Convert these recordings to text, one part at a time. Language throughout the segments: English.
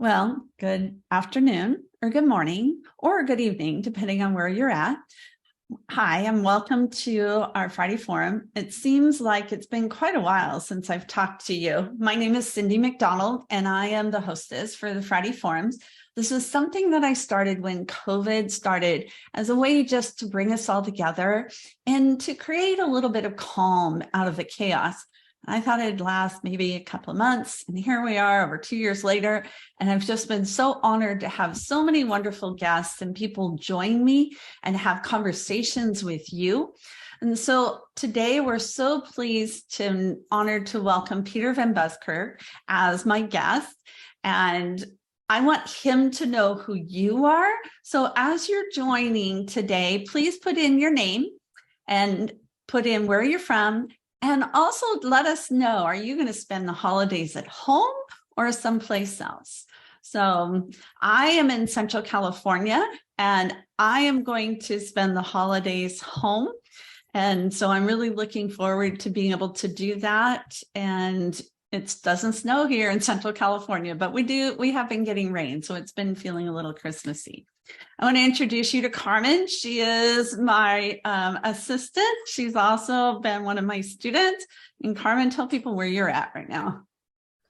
Well, good afternoon or good morning or good evening, depending on where you're at. Hi, and welcome to our Friday Forum. It seems like it's been quite a while since I've talked to you. My name is Cyndy McDonald, and I am the hostess for the Friday Forums. This is something that I started when COVID started as a way just to bring us all together and to create a little bit of calm out of the chaos. I thought it'd last maybe a couple of months, and here we are over 2 years later, and I've just been so honored to have so many wonderful guests and people join me and have conversations with you. And so today we're so pleased and honored to welcome Peter VanBuskirk as my guest, and I want him to know who you are. So as you're joining today, please put in your name and put in where you're from. And also let us know, are you going to spend the holidays at home or someplace else? So I am in Central California, and I am going to spend the holidays home. And so I'm really looking forward to being able to do that. And it doesn't snow here in Central California, but we have been getting rain. So it's been feeling a little Christmassy. I want to introduce you to Carmen. She is my assistant. She's also been one of my students. And Carmen, tell people where you're at right now.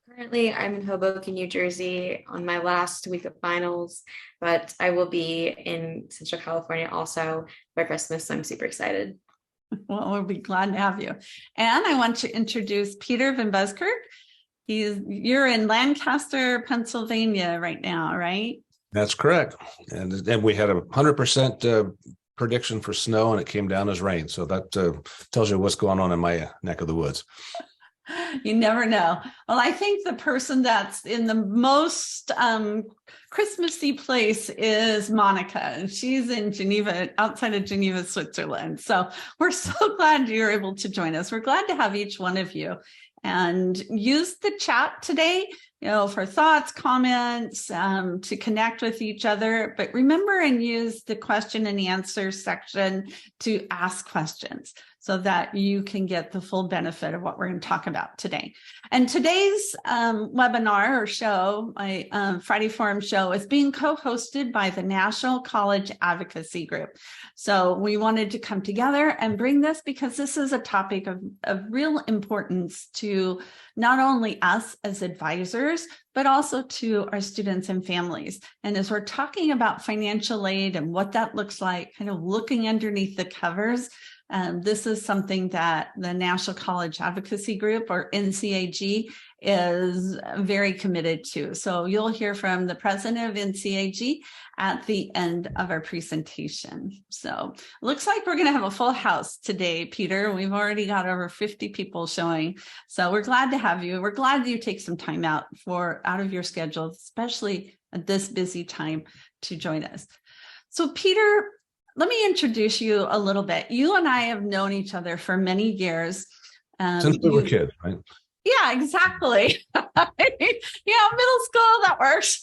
Currently, I'm in Hoboken, New Jersey on my last week of finals, but I will be in Central California also by Christmas. So I'm super excited. Well, we'll be glad to have you. And I want to introduce Peter VanBuskirk. You're in Lancaster, Pennsylvania right now, right? That's correct. And then we had 100% prediction for snow, and it came down as rain. So that tells you what's going on in my neck of the woods. You never know. Well, I think the person that's in the most Christmassy place is Monica, and she's in Geneva, outside of Geneva, Switzerland. So we're so glad you're able to join us. We're glad to have each one of you. And use the chat today, for thoughts, comments, to connect with each other. But remember and use the question and answer section to ask questions so that you can get the full benefit of what we're going to talk about today. And today's webinar or show, my Friday Forum show, is being co-hosted by the National College Advocacy Group. So we wanted to come together and bring this because this is a topic of real importance to not only us as advisors, but also to our students and families. And as we're talking about financial aid and what that looks like, kind of looking underneath the covers, this is something that the National College Advocacy Group, or NCAG, is very committed to. So you'll hear from the president of NCAG at the end of our presentation. So it looks like we're going to have a full house today, Peter. We've already got over 50 people showing. So we're glad to have you. We're glad that you take some time out of your schedule, especially at this busy time, to join us. So Peter, let me introduce you a little bit. You and I have known each other for many years. Since we were kids, right? Yeah, exactly. Middle school, that works.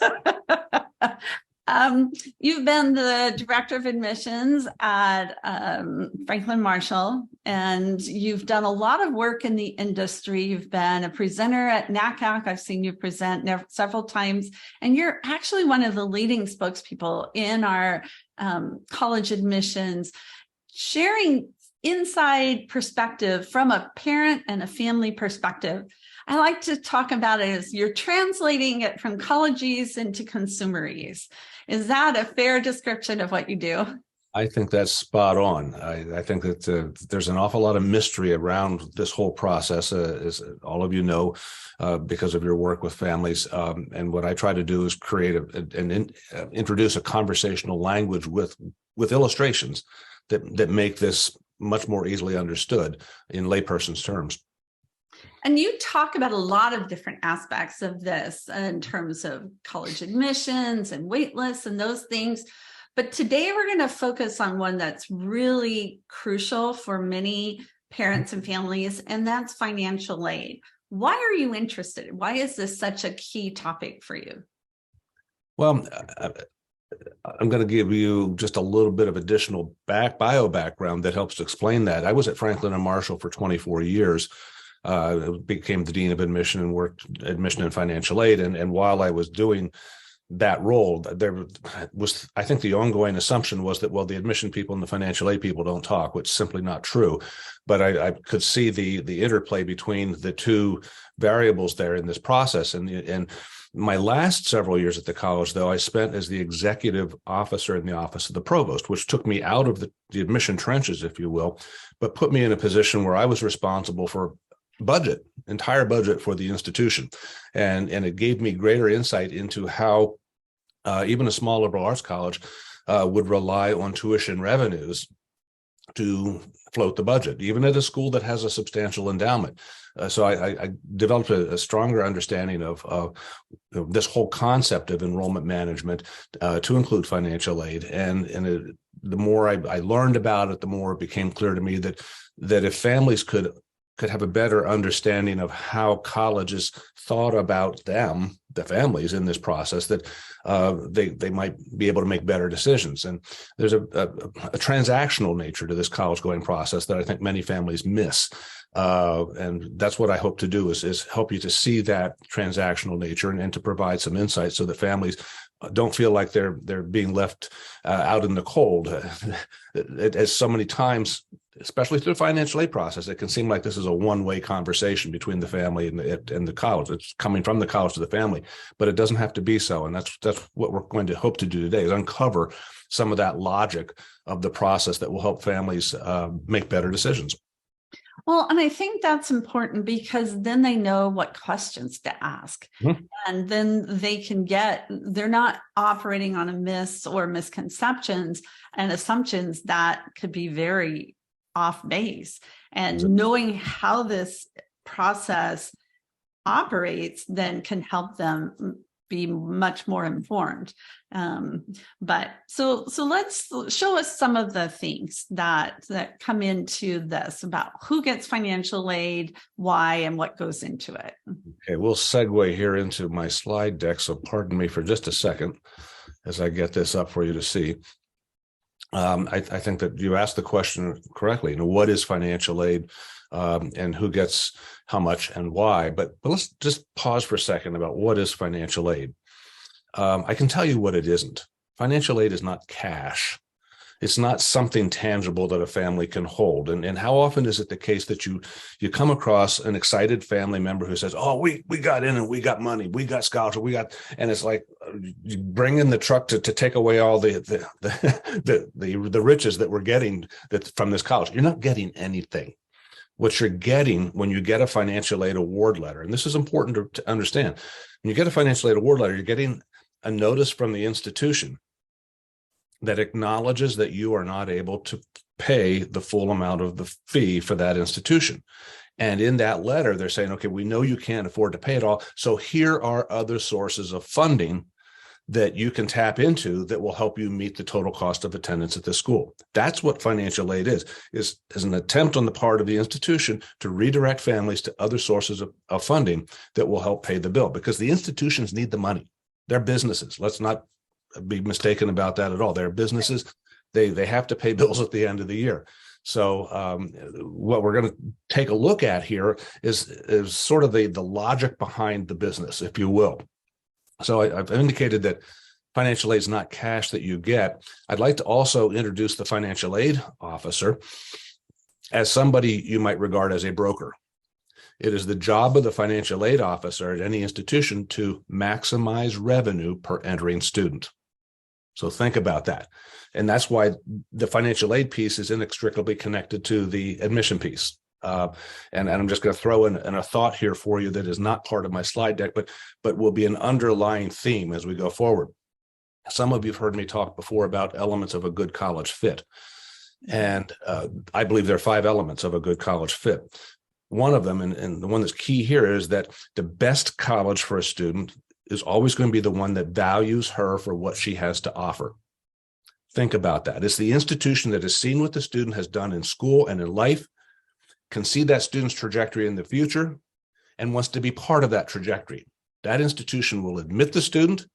You've been the director of admissions at Franklin Marshall, and you've done a lot of work in the industry. You've been a presenter at NACAC. I've seen you present several times, and you're actually one of the leading spokespeople in our college admissions, sharing inside perspective from a parent and a family perspective. I like to talk about it as you're translating it from colleges into consumerese. Is that a fair description of what you do? I think that's spot on. I think that there's an awful lot of mystery around this whole process, as all of you know, because of your work with families. And what I try to do is create introduce a conversational language with illustrations that make this much more easily understood in layperson's terms. And you talk about a lot of different aspects of this in terms of college admissions and wait lists and those things. But today we're going to focus on one that's really crucial for many parents and families, and that's financial aid. Why are you interested? Why is this such a key topic for you? Well, I'm going to give you just a little bit of additional bio background that helps to explain that. I was at Franklin and Marshall for 24 years. Became the dean of admission and worked admission and financial aid. And while I was doing that role. There was, I think the ongoing assumption was that, well, the admission people and the financial aid people don't talk, which is simply not true. But I could see the interplay between the two variables there in this process. And my last several years at the college, though, I spent as the executive officer in the office of the provost, which took me out of the admission trenches, if you will, but put me in a position where I was responsible for entire budget for the institution. And it gave me greater insight into how even a small liberal arts college would rely on tuition revenues to float the budget, even at a school that has a substantial endowment. So I developed a stronger understanding of this whole concept of enrollment management to include financial aid. And the more I learned about it, the more it became clear to me that if families could have a better understanding of how colleges thought about them, the families in this process, that they might be able to make better decisions. And there's a transactional nature to this college going process that I think many families miss. And that's what I hope to do is help you to see that transactional nature and to provide some insight so that families don't feel like they're being left out in the cold. As so many times, especially through the financial aid process, it can seem like this is a one-way conversation between the family and the college. It's coming from the college to the family, but it doesn't have to be so. And that's what we're going to hope to do today, is uncover some of that logic of the process that will help families make better decisions. Well, and I think that's important because then they know what questions to ask. Mm-hmm. And then they're not operating on a myths or misconceptions and assumptions that could be very off base. And knowing how this process operates then can help them be much more informed. But so let's show us some of the things that come into this about who gets financial aid, why, and what goes into it. Okay, we'll segue here into my slide deck. So pardon me for just a second as I get this up for you to see. I think that you asked the question correctly. What is financial aid, and who gets how much and why? But let's just pause for a second about what is financial aid. I can tell you what it isn't. Financial aid is not cash. It's not something tangible that a family can hold. And how often is it the case that you come across an excited family member who says, "Oh, we got in and we got money, we got scholarship, and it's like you bring in the truck to take away all the riches that we're getting from this college. You're not getting anything. What you're getting when you get a financial aid award letter, and this is important to understand, when you get a financial aid award letter, you're getting a notice from the institution that acknowledges that you are not able to pay the full amount of the fee for that institution. And in that letter, they're saying, okay, we know you can't afford to pay it all, so here are other sources of funding that you can tap into that will help you meet the total cost of attendance at the school. That's what financial aid is an attempt on the part of the institution to redirect families to other sources of funding that will help pay the bill, because the institutions need the money. They're businesses. Let's not be mistaken about that at all. They're businesses. They have to pay bills at the end of the year. So what we're going to take a look at here is sort of the logic behind the business, if you will. So I've indicated that financial aid is not cash that you get. I'd like to also introduce the financial aid officer as somebody you might regard as a broker. It is the job of the financial aid officer at any institution to maximize revenue per entering student. So think about that. And that's why the financial aid piece is inextricably connected to the admission piece. And I'm just going to throw in a thought here for you that is not part of my slide deck, but will be an underlying theme as we go forward. Some of you have heard me talk before about elements of a good college fit. And I believe there are 5 elements of a good college fit. One of them, and the one that's key here, is that the best college for a student is always going to be the one that values her for what she has to offer. Think about that. It's the institution that has seen what the student has done in school and in life, can see that student's trajectory in the future, and wants to be part of that trajectory. That institution will admit the student,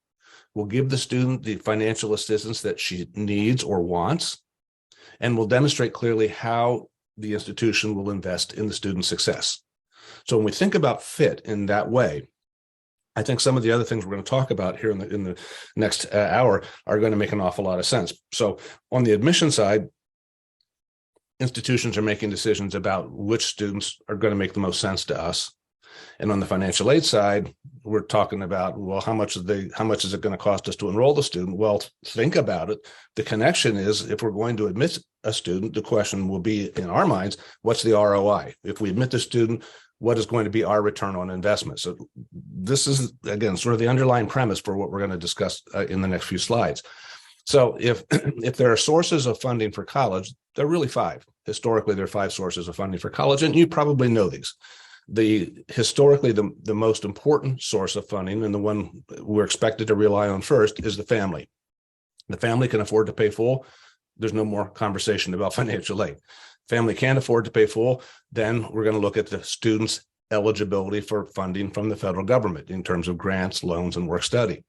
will give the student the financial assistance that she needs or wants, and will demonstrate clearly how the institution will invest in the student's success. So when we think about fit in that way, I think some of the other things we're going to talk about here in the next hour are going to make an awful lot of sense. So on the admission side, institutions are making decisions about which students are going to make the most sense to us. And on the financial aid side, we're talking about, well, how much is it going to cost us to enroll the student? Well, think about it. The connection is, if we're going to admit a student, the question will be in our minds, what's the ROI? If we admit the student, what is going to be our return on investment? So this is, again, sort of the underlying premise for what we're going to discuss in the next few slides. So if there are sources of funding for college, there are really five. Historically, there are five sources of funding for college, and you probably know these. Historically, the most important source of funding, and the one we're expected to rely on first, is the family. The family can afford to pay full. There's no more conversation about financial aid. Family can't afford to pay full, then we're going to look at the student's eligibility for funding from the federal government in terms of grants, loans, and work study.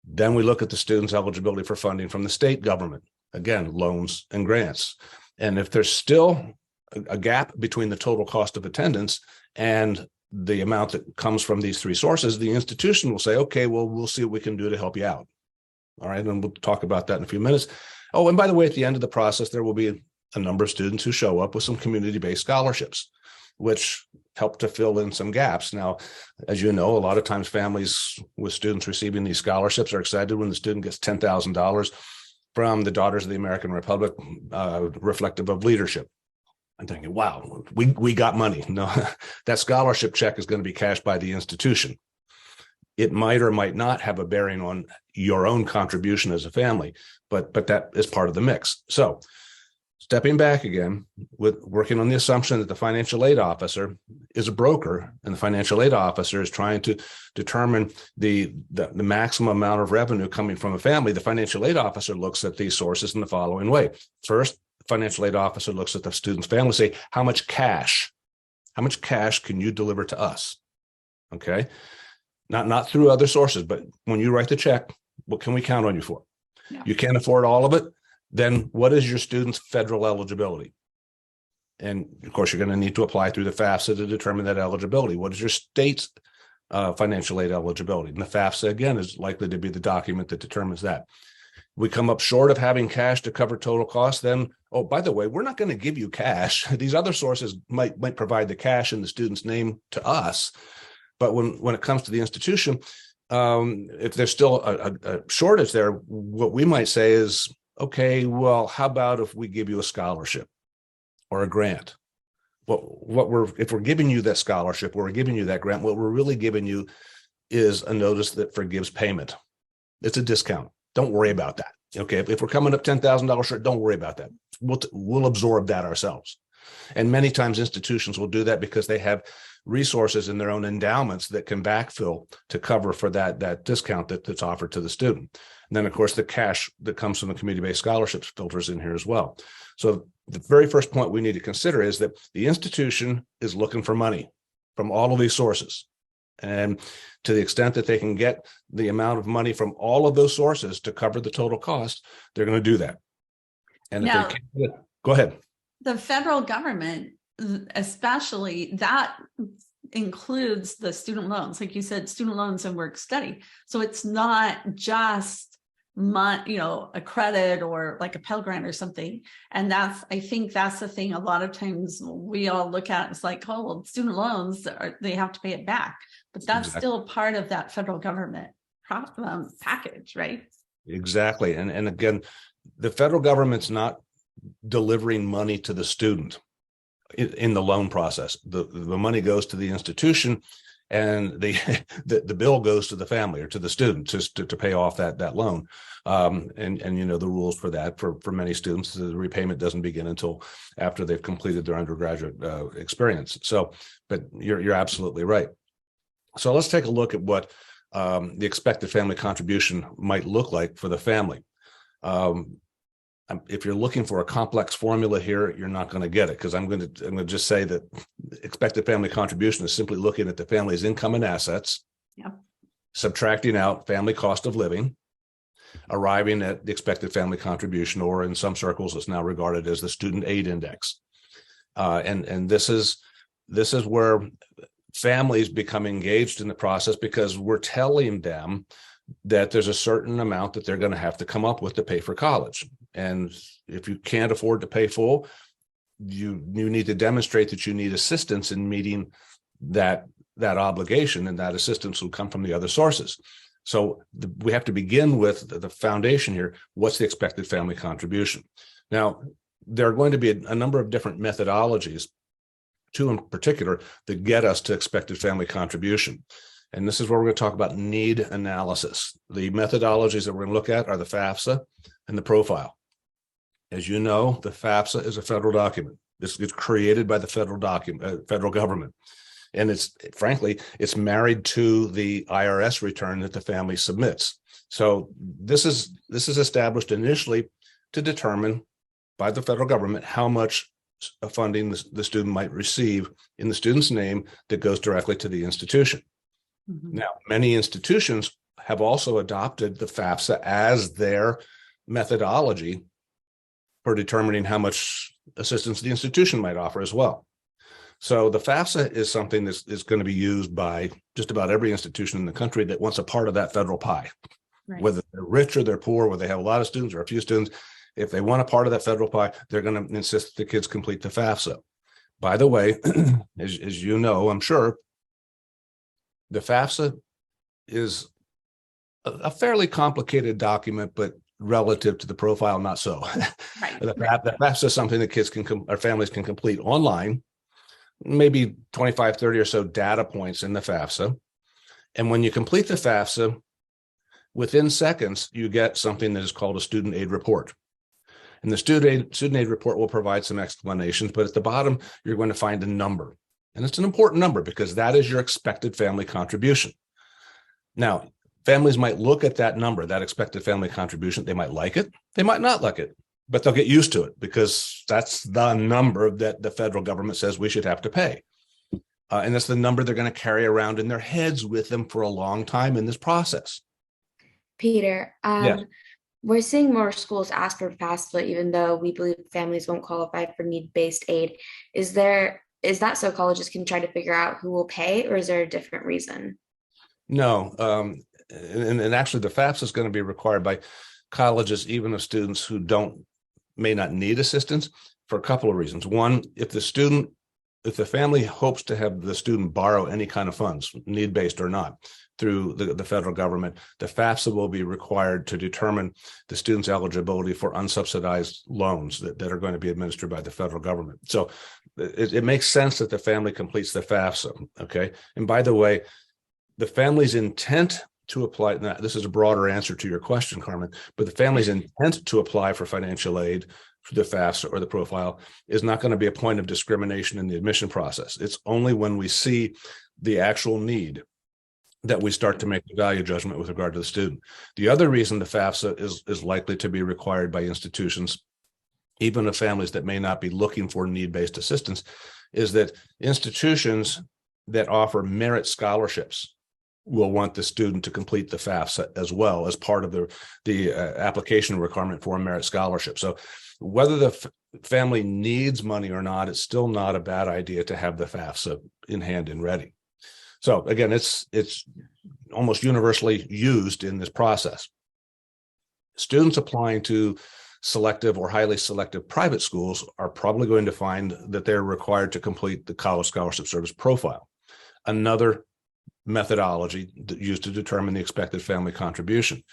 Then we look at the student's eligibility for funding from the state government, again, loans and grants. And if there's still a gap between the total cost of attendance and the amount that comes from these three sources, the institution will say, okay, well, we'll see what we can do to help you out. All right, and we'll talk about that in a few minutes. Oh, and by the way, at the end of the process, there will be a number of students who show up with some community-based scholarships, which help to fill in some gaps. Now, as you know, a lot of times families with students receiving these scholarships are excited when the student gets $10,000 from the Daughters of the American Republic, reflective of leadership. I'm thinking, wow, we got money. No, that scholarship check is going to be cashed by the institution. It might or might not have a bearing on your own contribution as a family, but that is part of the mix. So stepping back again, with working on the assumption that the financial aid officer is a broker, and the financial aid officer is trying to determine the maximum amount of revenue coming from a family, the financial aid officer looks at these sources in the following way. First, the financial aid officer looks at the student's family, say, how much cash can you deliver to us? Okay. Not through other sources, but when you write the check, what can we count on you for? Yeah. You can't afford all of it. Then what is your student's federal eligibility? And of course, you're going to need to apply through the FAFSA to determine that eligibility. What is your state's financial aid eligibility? And the FAFSA, again, is likely to be the document that determines that. We come up short of having cash to cover total costs, then, oh, by the way, we're not going to give you cash. These other sources might provide the cash in the student's name to us. But when it comes to the institution, if there's still a shortage there, what we might say is, okay, well, how about if we give you a scholarship or a grant? If we're giving you that scholarship or we're giving you that grant, what we're really giving you is a notice that forgives payment. It's a discount. Don't worry about that. Okay, if we're coming up $10,000 short, don't worry about that. We'll absorb that ourselves. And many times institutions will do that because they have resources in their own endowments that can backfill to cover for that discount that's offered to the student. And then, of course, the cash that comes from the community-based scholarships filters in here as well. So the very first point we need to consider is that the institution is looking for money from all of these sources. And to the extent that they can get the amount of money from all of those sources to cover the total cost, they're going to do that. And now, if they can't, go ahead. The federal government, especially, that includes the student loans, like you said, student loans and work study. So it's not just a credit or like a Pell Grant or something. And I think that's the thing. A lot of times we all look at it's like, oh, well, student loans, they have to pay it back. But that's still part of that federal government package, right? Exactly. And again, the federal government's not delivering money to the student in the loan process. The money goes to the institution, and the bill goes to the family or to the student to pay off that loan. And you know the rules for that for many students, the repayment doesn't begin until after they've completed their undergraduate experience. So, but you're absolutely right. So let's take a look at what the expected family contribution might look like for the family. If you're looking for a complex formula here, you're not going to get it, because I'm going to just say that expected family contribution is simply looking at the family's income and assets, subtracting out family cost of living, arriving at the expected family contribution, or in some circles, it's now regarded as the student aid index. And this is where families become engaged in the process because we're telling them that there's a certain amount that they're going to have to come up with to pay for college. And if you can't afford to pay full, you need to demonstrate that you need assistance in meeting that obligation, and that assistance will come from the other sources. So we have to begin with the foundation here. What's the expected family contribution? Now, there are going to be a number of different methodologies, two in particular, that get us to expected family contribution. And this is where we're going to talk about need analysis. The methodologies that we're going to look at are the FAFSA and the profile. As you know, the FAFSA is a federal document. This gets created by the federal government. And it's married to the IRS return that the family submits. So this is established initially to determine by the federal government how much funding the student might receive in the student's name that goes directly to the institution. Mm-hmm. Now, many institutions have also adopted the FAFSA as their methodology for determining how much assistance the institution might offer as well. So the FAFSA is something that is going to be used by just about every institution in the country that wants a part of that federal pie, right? Whether they're rich or they're poor, whether they have a lot of students or a few students. If they want a part of that federal pie, they're going to insist the kids complete the FAFSA. By the way, as you know, I'm sure, the FAFSA is a fairly complicated document, but relative to the profile, not so. Right. The FAFSA is something that kids or families can complete online, maybe 25, 30 or so data points in the FAFSA. And when you complete the FAFSA, within seconds, you get something that is called a student aid report. And the student aid report will provide some explanations, but at the bottom, you're going to find a number. And it's an important number because that is your expected family contribution. Now, families might look at that number, that expected family contribution. They might like it. They might not like it, but they'll get used to it because that's the number that the federal government says we should have to pay. And that's the number they're going to carry around in their heads with them for a long time in this process. Peter, yes. We're seeing more schools ask for FAFSA, even though we believe families won't qualify for need-based aid. Is that so colleges can try to figure out who will pay, or is there a different reason? No, and actually the FAFSA is going to be required by colleges, even of students who may not need assistance, for a couple of reasons. One, if the family hopes to have the student borrow any kind of funds, need-based or not, through the federal government, the FAFSA will be required to determine the student's eligibility for unsubsidized loans that are going to be administered by the federal government. So it makes sense that the family completes the FAFSA, okay? And by the way, the family's intent to apply, now this is a broader answer to your question, Carmen, but the family's intent to apply for financial aid through the FAFSA or the profile is not going to be a point of discrimination in the admission process. It's only when we see the actual need that we start to make the value judgment with regard to the student. The other reason the FAFSA is likely to be required by institutions, even of families that may not be looking for need-based assistance, is that institutions that offer merit scholarships will want the student to complete the FAFSA as well as part of the application requirement for a merit scholarship. So whether the family needs money or not, it's still not a bad idea to have the FAFSA in hand and ready. So again, it's almost universally used in this process. Students applying to selective or highly selective private schools are probably going to find that they're required to complete the College Scholarship Service profile, another methodology used to determine the expected family contribution.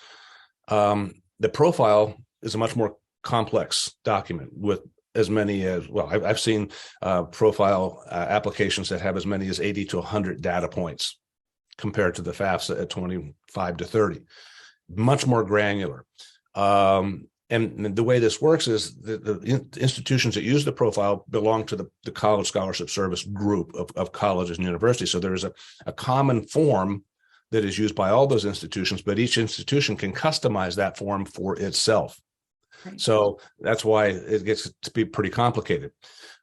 The profile is a much more complex document with as many as, well, I've seen profile applications that have as many as 80 to 100 data points compared to the FAFSA at 25 to 30, much more granular. And the way this works is the institutions that use the profile belong to the College Scholarship Service group of colleges and universities. So there's a common form that is used by all those institutions, but each institution can customize that form for itself. Right. So that's why it gets to be pretty complicated.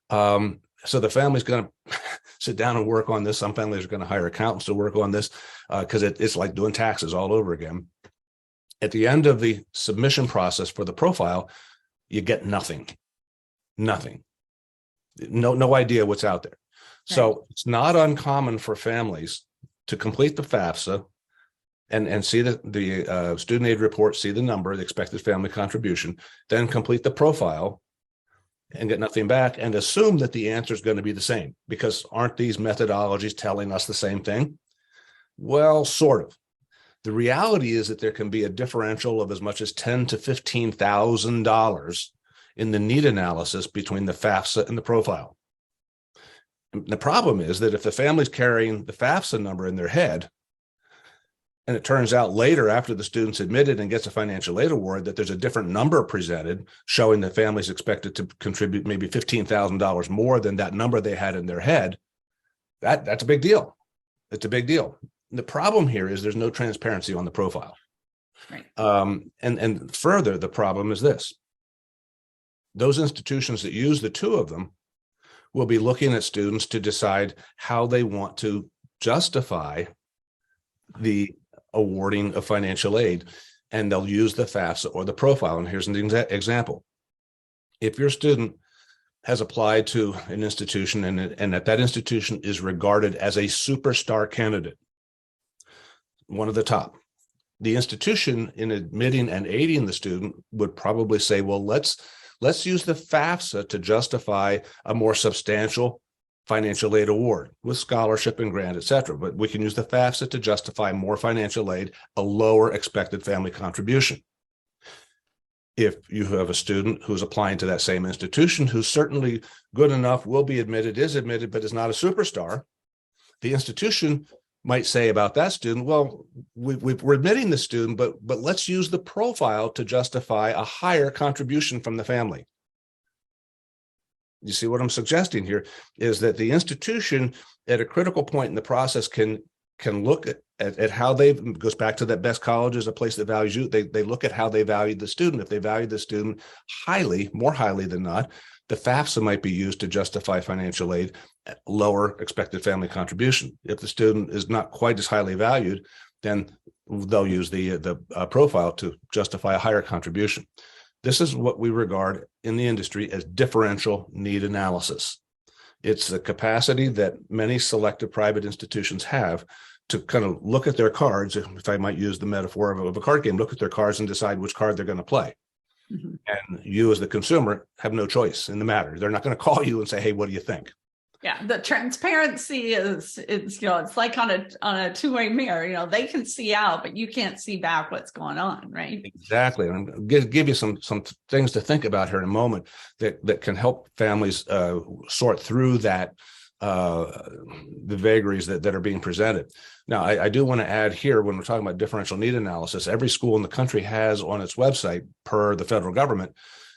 So the family's going to sit down and work on this. Some families are going to hire accountants to work on this because it's like doing taxes all over again. At the end of the submission process for the profile, you get nothing. No idea what's out there. So it's not uncommon for families to complete the FAFSA and see the student aid report, see the number, the expected family contribution, then complete the profile and get nothing back and assume that the answer is going to be the same, because aren't these methodologies telling us the same thing? Well, sort of. The reality is that there can be a differential of as much as $10,000 to $15,000 in the need analysis between the FAFSA and the profile. And the problem is that if the family's carrying the FAFSA number in their head, and it turns out later after the student's admitted and gets a financial aid award that there's a different number presented showing the family's expected to contribute maybe $15,000 more than that number they had in their head, that's a big deal. It's a big deal. The problem here is there's no transparency on the profile. Right. And further, the problem is this. Those institutions that use the two of them will be looking at students to decide how they want to justify the awarding of financial aid, and they'll use the FAFSA or the profile. And here's an example. If your student has applied to an institution and that institution is regarded as a superstar candidate, one of the top, the institution in admitting and aiding the student would probably say, well, let's use the FAFSA to justify a more substantial financial aid award with scholarship and grant, et cetera. But we can use the FAFSA to justify more financial aid, a lower expected family contribution. If you have a student who's applying to that same institution, who's certainly good enough, will be admitted, is admitted, but is not a superstar, the institution might say about that student, well, we're admitting the student, but let's use the profile to justify a higher contribution from the family. You see what I'm suggesting here is that the institution at a critical point in the process can look at how goes back to that best college is a place that values you. They look at how they value the student. If they value the student highly, more highly than not, the FAFSA might be used to justify financial aid at lower expected family contribution. If the student is not quite as highly valued, then they'll use the profile to justify a higher contribution. This is what we regard in the industry as differential need analysis. It's the capacity that many selective private institutions have to kind of look at their cards, if I might use the metaphor of a card game, look at their cards and decide which card they're going to play. Mm-hmm. And you as the consumer have no choice in the matter. They're not going to call you and say, hey, what do you think? Yeah, the transparency it's like on a two-way mirror. They can see out, but you can't see back what's going on, right? Exactly. And I'm going to give you some things to think about here in a moment that can help families sort through that the vagaries that are being presented. Now, I do want to add here, when we're talking about differential need analysis, every school in the country has on its website, per the federal government,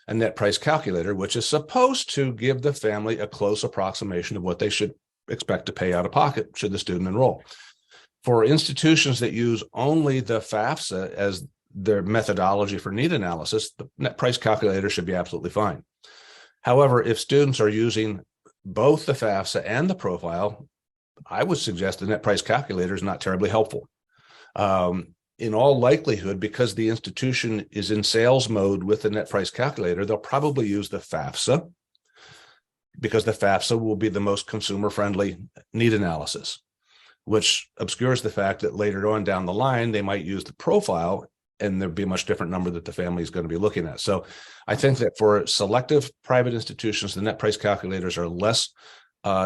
a net price calculator, which is supposed to give the family a close approximation of what they should expect to pay out of pocket should the student enroll. For institutions that use only the FAFSA as their methodology for need analysis, the net price calculator should be absolutely fine. However, if students are using both the FAFSA and the profile, I would suggest the net price calculator is not terribly helpful. In all likelihood, because the institution is in sales mode with the net price calculator, they'll probably use the FAFSA, because the FAFSA will be the most consumer-friendly need analysis, which obscures the fact that later on down the line, they might use the profile and there'd be a much different number that the family is going to be looking at. So I think that for selective private institutions, the net price calculators are less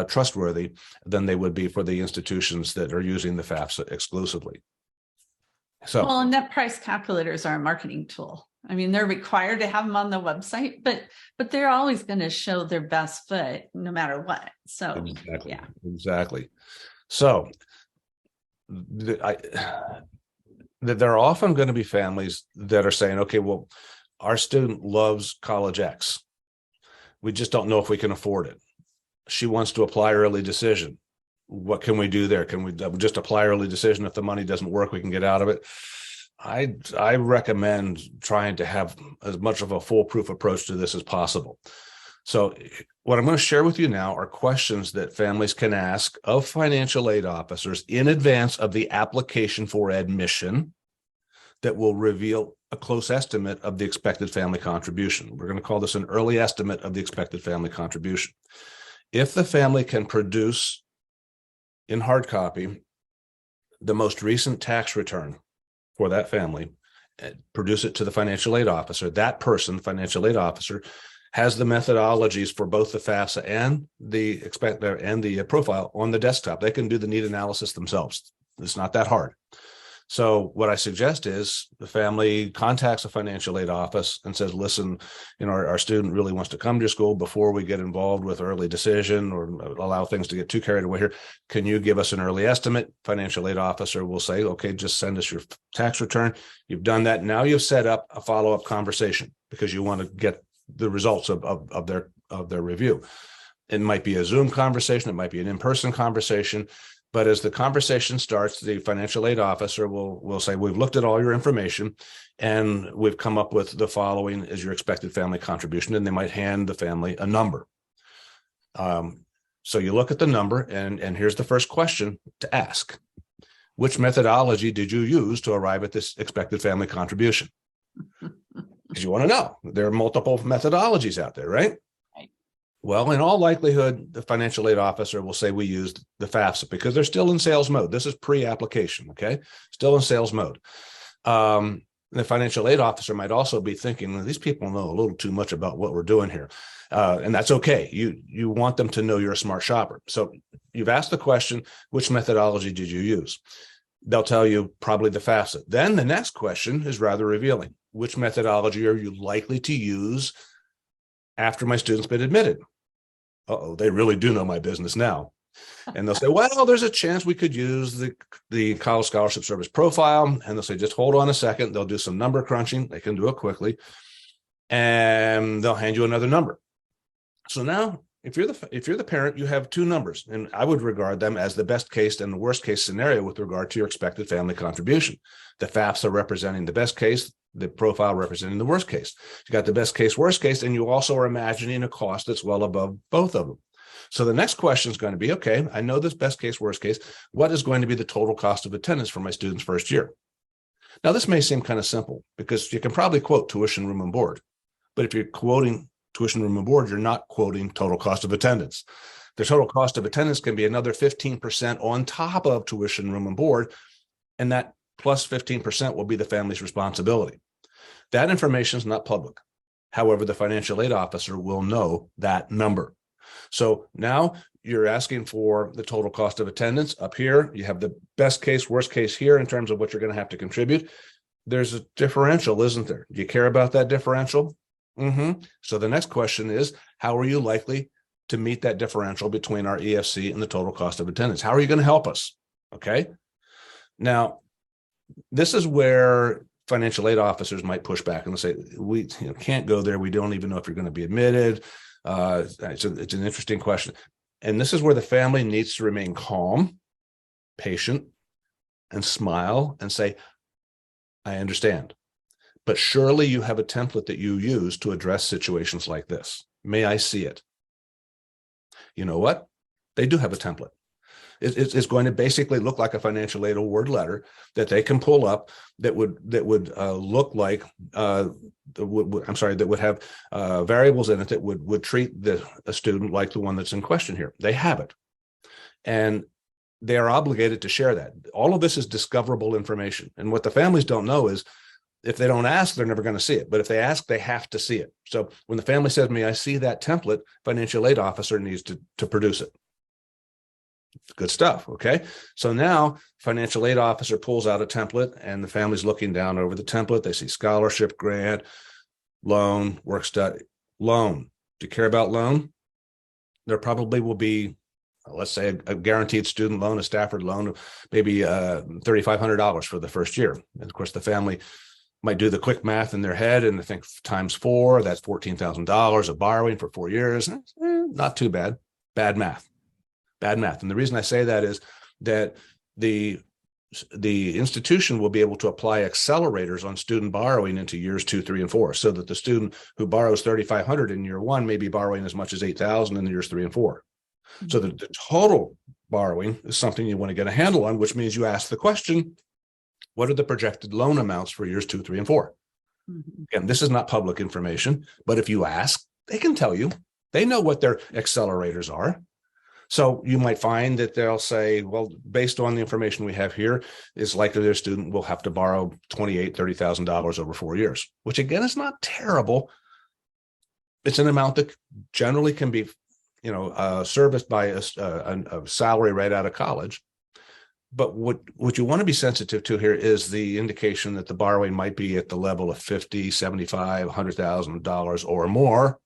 trustworthy than they would be for the institutions that are using the FAFSA exclusively. So, well, net price calculators are a marketing tool. I mean, they're required to have them on the website, but they're always going to show their best foot no matter what. So, exactly. So, there are often going to be families that are saying, okay, well, our student loves college X. We just don't know if we can afford it. She wants to apply early decision. What can we do there? Can we just apply early decision? If the money doesn't work, we can get out of it. I recommend trying to have as much of a foolproof approach to this as possible. So what I'm going to share with you now are questions that families can ask of financial aid officers in advance of the application for admission that will reveal a close estimate of the expected family contribution. We're going to call this an early estimate of the expected family contribution. If the family can produce in hard copy the most recent tax return for that family, produce it to the financial aid officer, that person, financial aid officer, has the methodologies for both the FAFSA and the profile on the desktop. They can do the need analysis themselves. It's not that hard. So what I suggest is the family contacts a financial aid office and says, listen, our student really wants to come to your school. Before we get involved with early decision or allow things to get too carried away here, can you give us an early estimate? Financial aid officer will say, okay, just send us your tax return. You've done that. Now you've set up a follow-up conversation because you want to get the results of their review. It might be a Zoom conversation. It might be an in-person conversation. But as the conversation starts, the financial aid officer will say, we've looked at all your information and we've come up with the following as your expected family contribution. And they might hand the family a number. So you look at the number and here's the first question to ask. Which methodology did you use to arrive at this expected family contribution? Because you want to know. There are multiple methodologies out there, right? Well, in all likelihood, the financial aid officer will say we used the FAFSA because they're still in sales mode. This is pre-application, okay? Still in sales mode. The financial aid officer might also be thinking, well, these people know a little too much about what we're doing here. And that's okay. You want them to know you're a smart shopper. So you've asked the question, which methodology did you use? They'll tell you probably the FAFSA. Then the next question is rather revealing. Which methodology are you likely to use after my student's been admitted? Uh-oh, they really do know my business now. And they'll say, well, there's a chance we could use the College Scholarship Service profile. And they'll say, just hold on a second. They'll do some number crunching. They can do it quickly. And they'll hand you another number. So now, if you're the parent, you have two numbers. And I would regard them as the best case and the worst case scenario with regard to your expected family contribution. The FAFSA representing the best case, the profile representing the worst case. You got the best case, worst case, and you also are imagining a cost that's well above both of them. So the next question is going to be, okay, I know this best case, worst case. What is going to be the total cost of attendance for my student's first year? Now, this may seem kind of simple because you can probably quote tuition, room, and board. But if you're quoting tuition, room, and board, you're not quoting total cost of attendance. The total cost of attendance can be another 15% on top of tuition, room, and board. And that plus 15% will be the family's responsibility. That information is not public. However, the financial aid officer will know that number. So now you're asking for the total cost of attendance up here. You have the best case, worst case here in terms of what you're going to have to contribute. There's a differential, isn't there? Do you care about that differential? So the next question is, how are you likely to meet that differential between our EFC and the total cost of attendance? How are you going to help us? Okay. Now, this is where financial aid officers might push back and say, we can't go there. We don't even know if you're going to be admitted. It's an interesting question. And this is where the family needs to remain calm, patient, and smile and say, I understand. But surely you have a template that you use to address situations like this. May I see it? You know what? They do have a template. It's going to basically look like a financial aid award letter that they can pull up that would look like that would have variables in it that would treat a student like the one that's in question here. They have it, and they are obligated to share that. All of this is discoverable information, and what the families don't know is if they don't ask, they're never going to see it. But if they ask, they have to see it. So when the family says, "May I see that template?" financial aid officer needs to produce it. Good stuff. Okay. So now financial aid officer pulls out a template and the family's looking down over the template. They see scholarship, grant, loan, work study, loan. Do you care about loan? There probably will be, let's say, a guaranteed student loan, a Stafford loan, maybe $3,500 for the first year. And of course, the family might do the quick math in their head and they think times 4, that's $14,000 of borrowing for 4 years. Not too bad. Bad math. And the reason I say that is that the institution will be able to apply accelerators on student borrowing into years 2, 3, and 4, so that the student who borrows $3,500 in year 1 may be borrowing as much as $8,000 in years 3 and 4. So the total borrowing is something you want to get a handle on, which means you ask the question, what are the projected loan amounts for years 2, 3, and 4? Again, this is not public information, but if you ask, they can tell you. They know what their accelerators are. So you might find that they'll say, well, based on the information we have here, it's likely their student will have to borrow $28,000, $30,000 over 4 years, which again is not terrible. It's an amount that generally can be, serviced by a salary right out of college. But what you want to be sensitive to here is the indication that the borrowing might be at the level of $50,000, $75,000, $100,000 or more.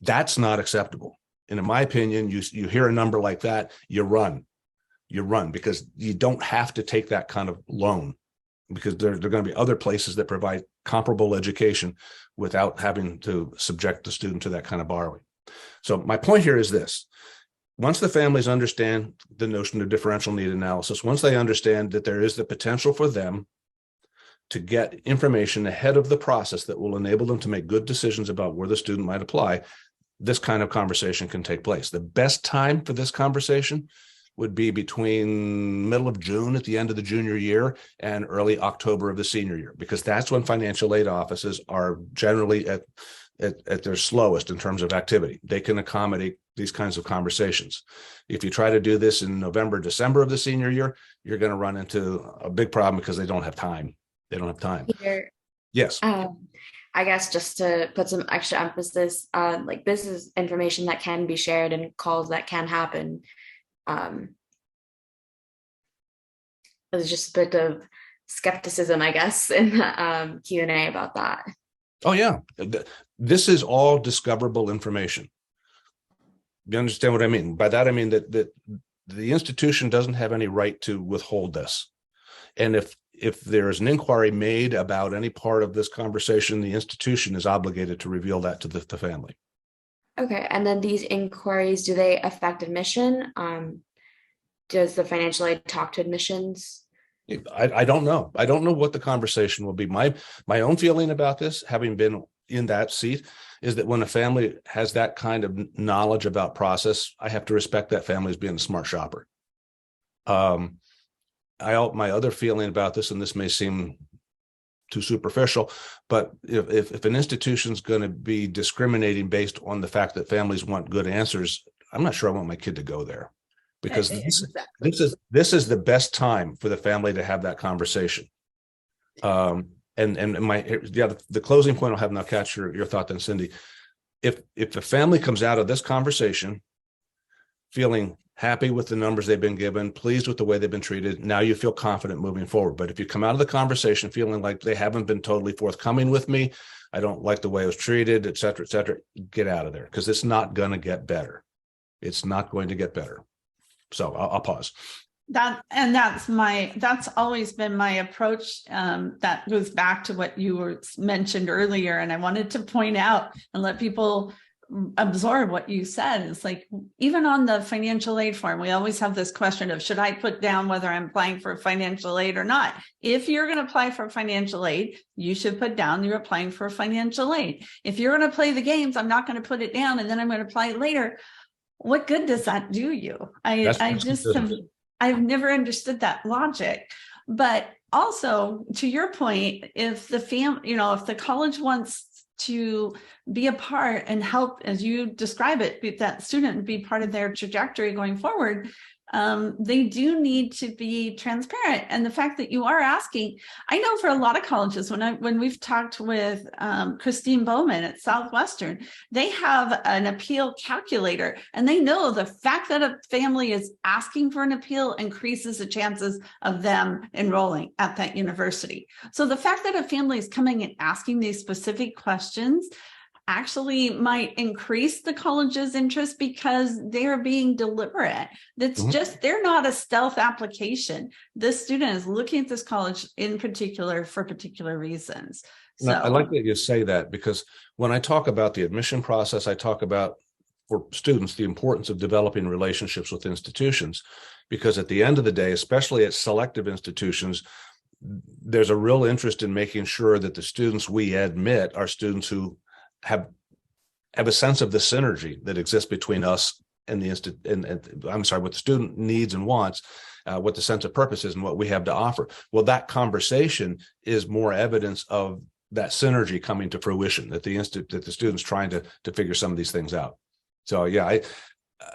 That's not acceptable. And in my opinion, you hear a number like that, you run because you don't have to take that kind of loan, because there are going to be other places that provide comparable education without having to subject the student to that kind of borrowing. So my point here is this. Once the families understand the notion of differential need analysis, once they understand that there is the potential for them to get information ahead of the process that will enable them to make good decisions about where the student might apply, this kind of conversation can take place. The best time for this conversation would be between middle of June at the end of the junior year and early October of the senior year, because that's when financial aid offices are generally at their slowest in terms of activity. They can accommodate these kinds of conversations. If you try to do this in November, December of the senior year, you're going to run into a big problem because they don't have time. Peter, Yes. I guess just to put some extra emphasis on, like, this is information that can be shared and calls that can happen. There's just a bit of skepticism, I guess, in the Q&A about that. Oh, yeah. This is all discoverable information. You understand what I mean? By that, I mean that the institution doesn't have any right to withhold this. And if there is an inquiry made about any part of this conversation, the institution is obligated to reveal that to the family. Okay. And then these inquiries, do they affect admission? Does the financial aid talk to admissions? I don't know. I don't know what the conversation will be. My own feeling about this, having been in that seat, is that when a family has that kind of knowledge about process, I have to respect that family as being a smart shopper. My other feeling about this, and this may seem too superficial, but if an institution's going to be discriminating based on the fact that families want good answers, I'm not sure I want my kid to go there, because this is the best time for the family to have that conversation. The closing point I'll have now, catch your thought then, Cyndy. If the family comes out of this conversation feeling happy with the numbers they've been given, pleased with the way they've been treated, now you feel confident moving forward. But if you come out of the conversation feeling like they haven't been totally forthcoming with me, I don't like the way I was treated, et cetera, get out of there, because it's not going to get better. It's not going to get better. So I'll pause. That's always been my approach. That goes back to what you mentioned earlier. And I wanted to point out and let people absorb what you said. It's like, even on the financial aid form, we always have this question of, should I put down whether I'm applying for financial aid or not? If you're going to apply for financial aid, you should put down you're applying for financial aid. If you're going to play the games, I'm not going to put it down and then I'm going to apply it later. What good does that do you? I've never understood that logic. But also, to your point, if the college wants to be a part and help, as you describe it, that student be part of their trajectory going forward, they do need to be transparent. And the fact that you are asking, I know for a lot of colleges, when we've talked with Christine Bowman at Southwestern, they have an appeal calculator, and they know the fact that a family is asking for an appeal increases the chances of them enrolling at that university. So the fact that a family is coming and asking these specific questions actually might increase the college's interest, because they're being deliberate. That's just, they're not a stealth application. This student is looking at this college in particular for particular reasons. So I like that you say that, because when I talk about the admission process, I talk about, for students, the importance of developing relationships with institutions, because at the end of the day, especially at selective institutions, there's a real interest in making sure that the students we admit are students who have a sense of the synergy that exists between us and the what the student needs and wants, what the sense of purpose is and what we have to offer. Well, that conversation is more evidence of that synergy coming to fruition, that the student's trying to figure some of these things out. So yeah,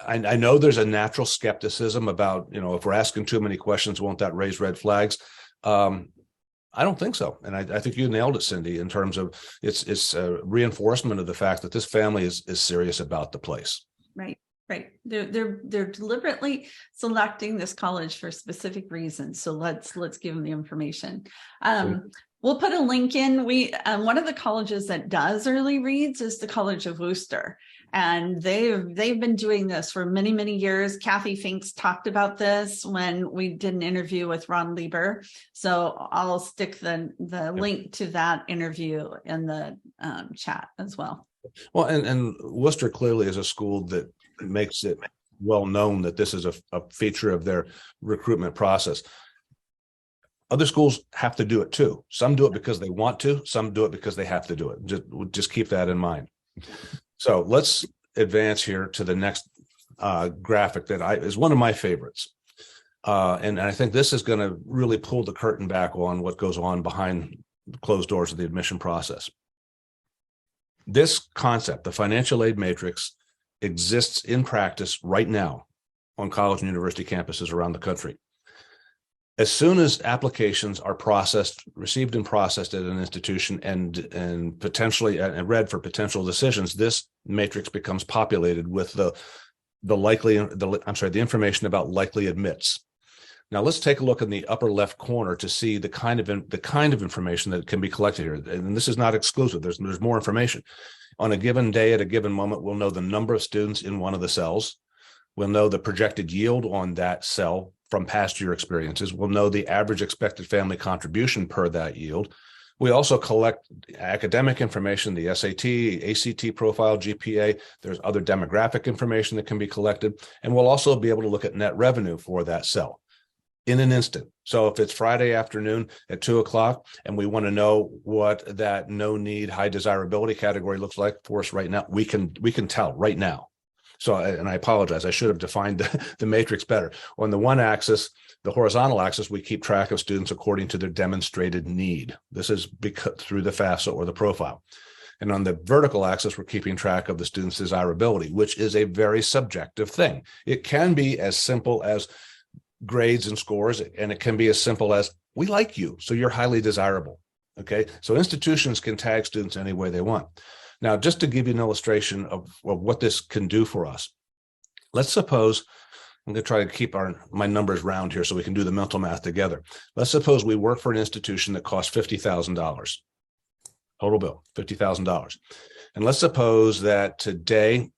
I know there's a natural skepticism about, if we're asking too many questions, won't that raise red flags? I don't think so. And I think you nailed it, Cyndy, in terms of it's a reinforcement of the fact that this family is serious about the place. Right. Right. They're deliberately selecting this college for specific reasons. So let's give them the information. We'll put a link in. One of the colleges that does early reads is the College of Worcester. And they've been doing this for many, many years. Kathy Finks talked about this when we did an interview with Ron Lieber. So I'll stick the link to that interview in the chat as well. Well, and Worcester clearly is a school that makes it well known that this is a feature of their recruitment process. Other schools have to do it too. Some do it because they want to, some do it because they have to do it. Just keep that in mind. So let's advance here to the next graphic that is one of my favorites. And I think this is going to really pull the curtain back on what goes on behind the closed doors of the admission process. This concept, the financial aid matrix, exists in practice right now on college and university campuses around the country. As soon as applications are received and processed at an institution and potentially read for potential decisions, this matrix becomes populated with the information about likely admits. Now let's take a look in the upper left corner to see the kind of information that can be collected here. And this is not exclusive. There's more information. On a given day at a given moment, we'll know the number of students in one of the cells. We'll know the projected yield on that cell from past year experiences. We'll know the average expected family contribution per that yield. We also collect academic information, the SAT, ACT profile, GPA. There's other demographic information that can be collected. And we'll also be able to look at net revenue for that cell in an instant. So if it's Friday afternoon at 2:00 and we want to know what that no need, high desirability category looks like for us right now, we can tell right now. So, and I apologize, I should have defined the matrix better. On the one axis, the horizontal axis, we keep track of students according to their demonstrated need. This is through the FAFSA or the profile. And on the vertical axis, we're keeping track of the student's desirability, which is a very subjective thing. It can be as simple as grades and scores, and it can be as simple as, we like you, so you're highly desirable. Okay, so institutions can tag students any way they want. Now, just to give you an illustration of what this can do for us, let's suppose, I'm going to try to keep my numbers round here so we can do the mental math together. Let's suppose we work for an institution that costs $50,000, total bill, $50,000. And let's suppose that today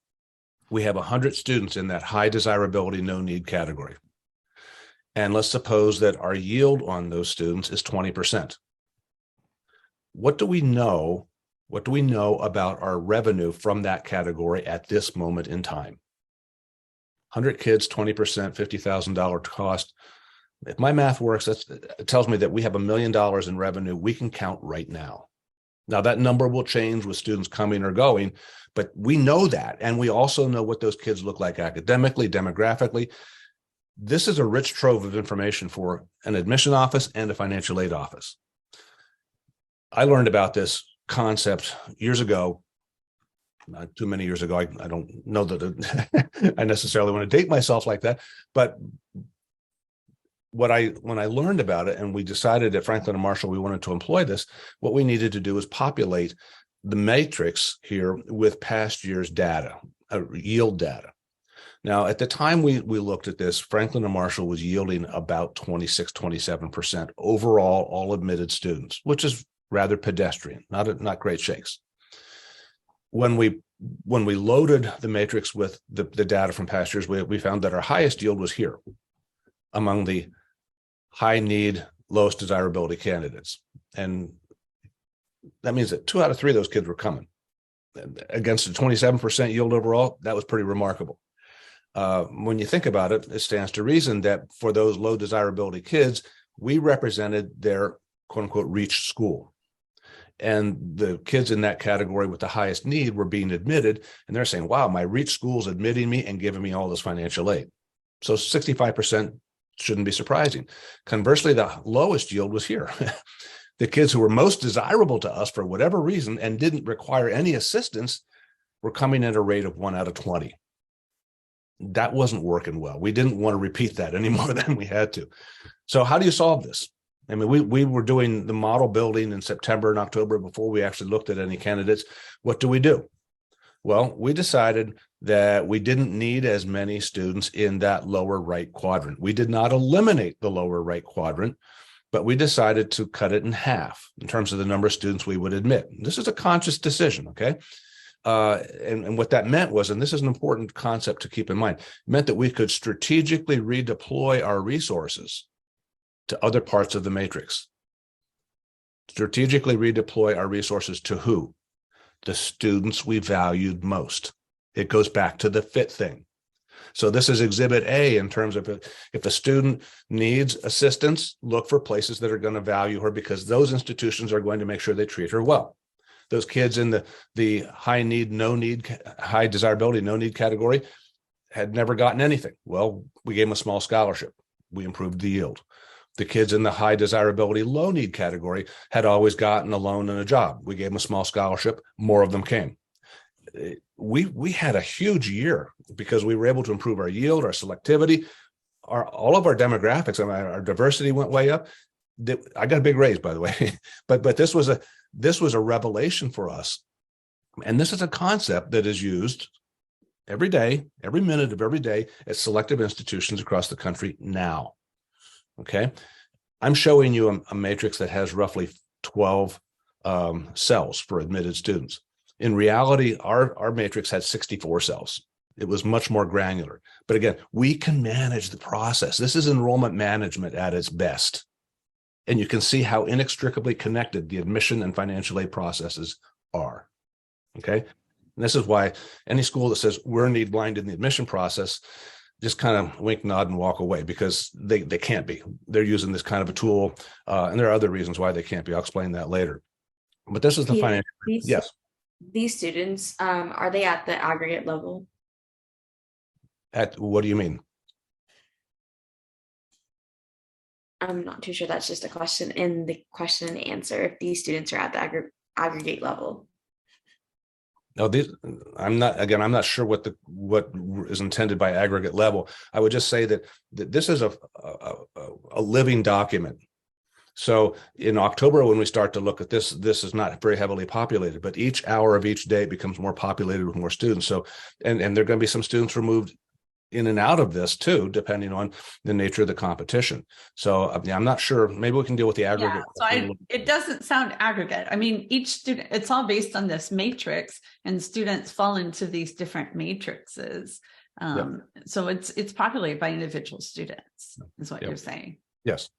we have 100 students in that high desirability, no need category. And let's suppose that our yield on those students is 20%. What do we know? What do we know about our revenue from that category at this moment in time? 100 kids, 20%, $50,000 cost. If my math works, it tells me that we have $1 million in revenue we can count right now. Now, that number will change with students coming or going, but we know that. And we also know what those kids look like academically, demographically. This is a rich trove of information for an admission office and a financial aid office. I learned about this concept years ago, not too many years ago. I don't know that I necessarily want to date myself like that, but when I learned about it and we decided at Franklin and Marshall we wanted to employ this, what we needed to do was populate the matrix here with past year's data, yield data. Now, at the time we looked at this, Franklin and Marshall was yielding about 26, 27% overall, all admitted students, which is rather pedestrian, not great shakes. When we loaded the matrix with the data from past years, we found that our highest yield was here among the high need, lowest desirability candidates. And that means that 2 out of 3 of those kids were coming. Against a 27% yield overall, that was pretty remarkable. When you think about it, it stands to reason that for those low desirability kids, we represented their quote unquote reach school. And the kids in that category with the highest need were being admitted, and they're saying, wow, my reach school's admitting me and giving me all this financial aid. So 65% shouldn't be surprising. Conversely, the lowest yield was here. The kids who were most desirable to us for whatever reason and didn't require any assistance were coming at a rate of 1 out of 20. that wasn't working well. We didn't want to repeat that any more than we had to. So how do you solve this? I mean, we were doing the model building in September and October before we actually looked at any candidates. What do we do? Well, we decided that we didn't need as many students in that lower right quadrant. We did not eliminate the lower right quadrant, but we decided to cut it in half in terms of the number of students we would admit. This is a conscious decision, okay? And what that meant was, and this is an important concept to keep in mind, meant that we could strategically redeploy our resources to other parts of the matrix. Strategically redeploy our resources to who? The students we valued most. It goes back to the fit thing. So this is exhibit A in terms of if a student needs assistance, look for places that are going to value her, because those institutions are going to make sure they treat her well. Those kids in the high need, no need, high desirability, no need category had never gotten anything. Well, we gave them a small scholarship. We improved the yield. The kids in the high desirability, low need category had always gotten a loan and a job. We gave them a small scholarship. More of them came. We had a huge year because we were able to improve our yield, our selectivity, all of our demographics. I mean, our diversity went way up. I got a big raise, by the way, but this was a revelation for us. And this is a concept that is used every day, every minute of every day at selective institutions across the country now. Okay. I'm showing you a matrix that has roughly 12 cells for admitted students. In reality, our matrix had 64 cells. It was much more granular. But again, we can manage the process. This is enrollment management at its best. And you can see how inextricably connected the admission and financial aid processes are. Okay. And this is why any school that says we're need blind in the admission process, just kind of wink, nod, and walk away, because they can't be. They're using this kind of a tool. And there are other reasons why they can't be. I'll explain that later. But this is the financial. Yes. These students, are they at the aggregate level? At what do you mean? I'm not too sure. That's just a question in the question and answer. If these students are at the aggregate level. No, I'm not sure what is intended by aggregate level. I would just say that this is a living document. So in October, when we start to look at this is not very heavily populated, but each hour of each day becomes more populated with more students. So, and there are going to be some students removed in and out of this too, depending on the nature of the competition. So I'm not sure. Maybe we can deal with the aggregate. Yeah, so it doesn't sound aggregate. I mean, each student, it's all based on this matrix, and students fall into these different matrices. So it's populated by individual students, is what you're saying. Yes.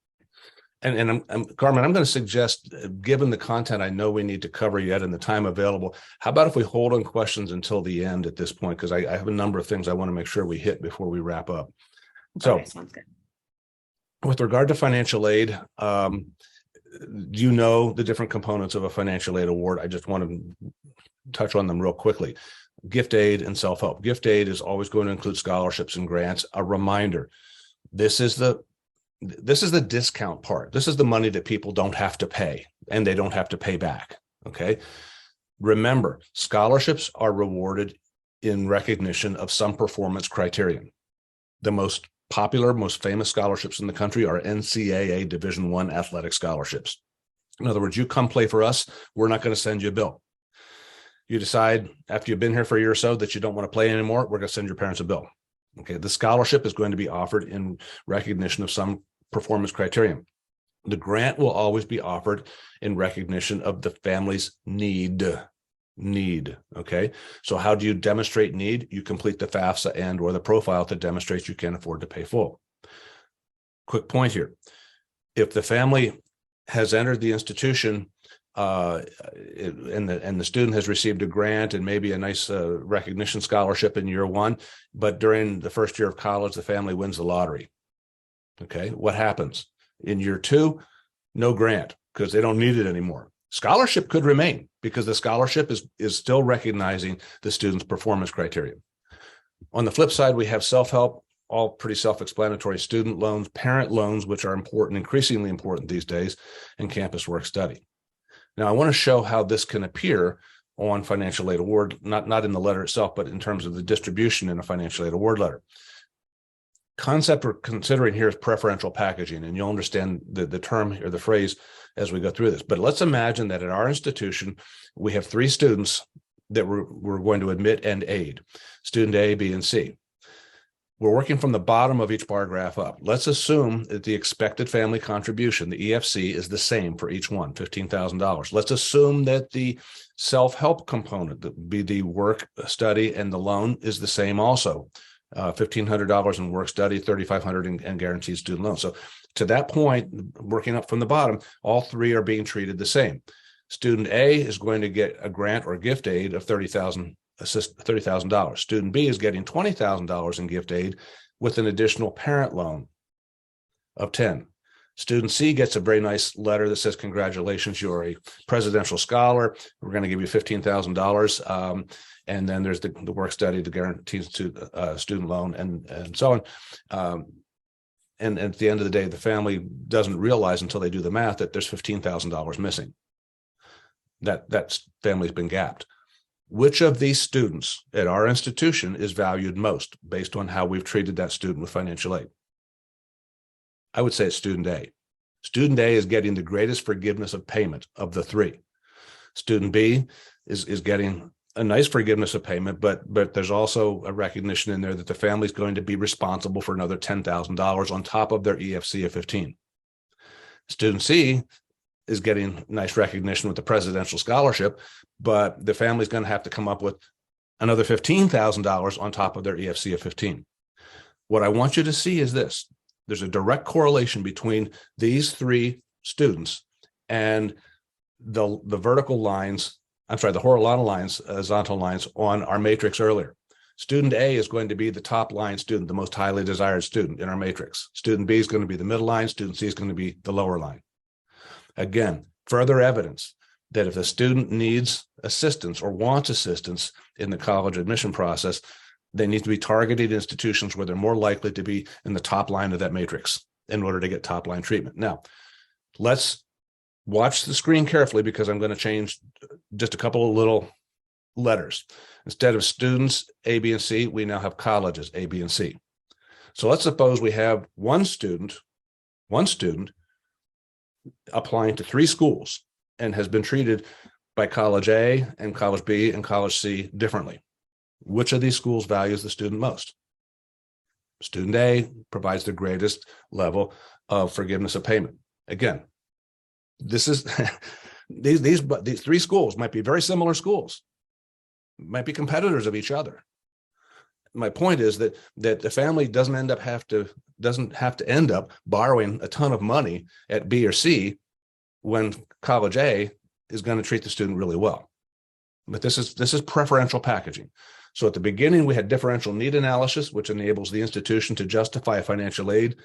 And Carmen, I'm going to suggest, given the content I know we need to cover yet and the time available, how about if we hold on questions until the end at this point? Because I have a number of things I want to make sure we hit before we wrap up. So, okay, sounds good. With regard to financial aid, you know the different components of a financial aid award. I just want to touch on them real quickly. Gift aid and self-help. Gift aid is always going to include scholarships and grants. A reminder, this is the discount part. This is the money that people don't have to pay, and they don't have to pay back. Okay. Remember, scholarships are rewarded in recognition of some performance criterion. The most popular, most famous scholarships in the country are NCAA Division I athletic scholarships. In other words, you come play for us, we're not going to send you a bill. You decide after you've been here for a year or so that you don't want to play anymore, we're going to send your parents a bill. Okay, the scholarship is going to be offered in recognition of some performance criterion. The grant will always be offered in recognition of the family's need. Okay, so how do you demonstrate need? You complete the FAFSA and or the profile that demonstrates you can afford to pay full. Quick point here. If the family has entered the institution and the student has received a grant and maybe a nice recognition scholarship in year one, but during the first year of college, the family wins the lottery. Okay, what happens? In year two, no grant because they don't need it anymore. Scholarship could remain because the scholarship is still recognizing the student's performance criteria. On the flip side, we have self-help, all pretty self-explanatory: student loans, parent loans, which are important, increasingly important these days, and campus work study. Now, I want to show how this can appear on financial aid award, not in the letter itself, but in terms of the distribution in a financial aid award letter. Concept we're considering here is preferential packaging, and you'll understand the term or the phrase as we go through this. But let's imagine that at our institution, we have 3 students that we're going to admit and aid, student A, B, and C. We're working from the bottom of each bar graph up. Let's assume that the expected family contribution, the EFC, is the same for each one, $15,000. Let's assume that the self-help component, that would be the work study and the loan, is the same also. $1,500 in work study, $3,500 in guaranteed student loan. So to that point, working up from the bottom, all 3 are being treated the same. Student A is going to get a grant or gift aid of $30,000. Student B is getting $20,000 in gift aid with an additional parent loan of $10,000. Student C gets a very nice letter that says, congratulations, you're a presidential scholar. We're going to give you $15,000. And then there's the work study, the guaranteed student loan, and so on. And at the end of the day, the family doesn't realize until they do the math that there's $15,000 missing. That family's been gapped. Which of these students at our institution is valued most based on how we've treated that student with financial aid? I would say it's student A. Student A is getting the greatest forgiveness of payment of the 3. Student B is getting a nice forgiveness of payment, but there's also a recognition in there that the family is going to be responsible for another $10,000 on top of their EFC of 15. Student C is getting nice recognition with the presidential scholarship, but the family is going to have to come up with another $15,000 on top of their EFC of 15. What I want you to see is this. There's a direct correlation between these 3 students and the vertical lines, the horizontal lines on our matrix earlier. Student A is going to be the top line student, the most highly desired student in our matrix. Student B is going to be the middle line. Student C is going to be the lower line. Again, further evidence that if a student needs assistance or wants assistance in the college admission process, they need to be targeted institutions where they're more likely to be in the top line of that matrix in order to get top line treatment. Now, let's watch the screen carefully because I'm going to change just a couple of little letters. Instead of students A, B, and C, we now have colleges A, B, and C. So let's suppose we have one student applying to 3 schools and has been treated by college A and college B and college C differently. Which of these schools values the student most? Student A provides the greatest level of forgiveness of payment. Again, this is these 3 schools might be very similar schools, might be competitors of each other. My point is that the family doesn't have to end up borrowing a ton of money at B or C when college A is going to treat the student really well. But this is preferential packaging. So at the beginning, we had differential need analysis, which enables the institution to justify a financial aid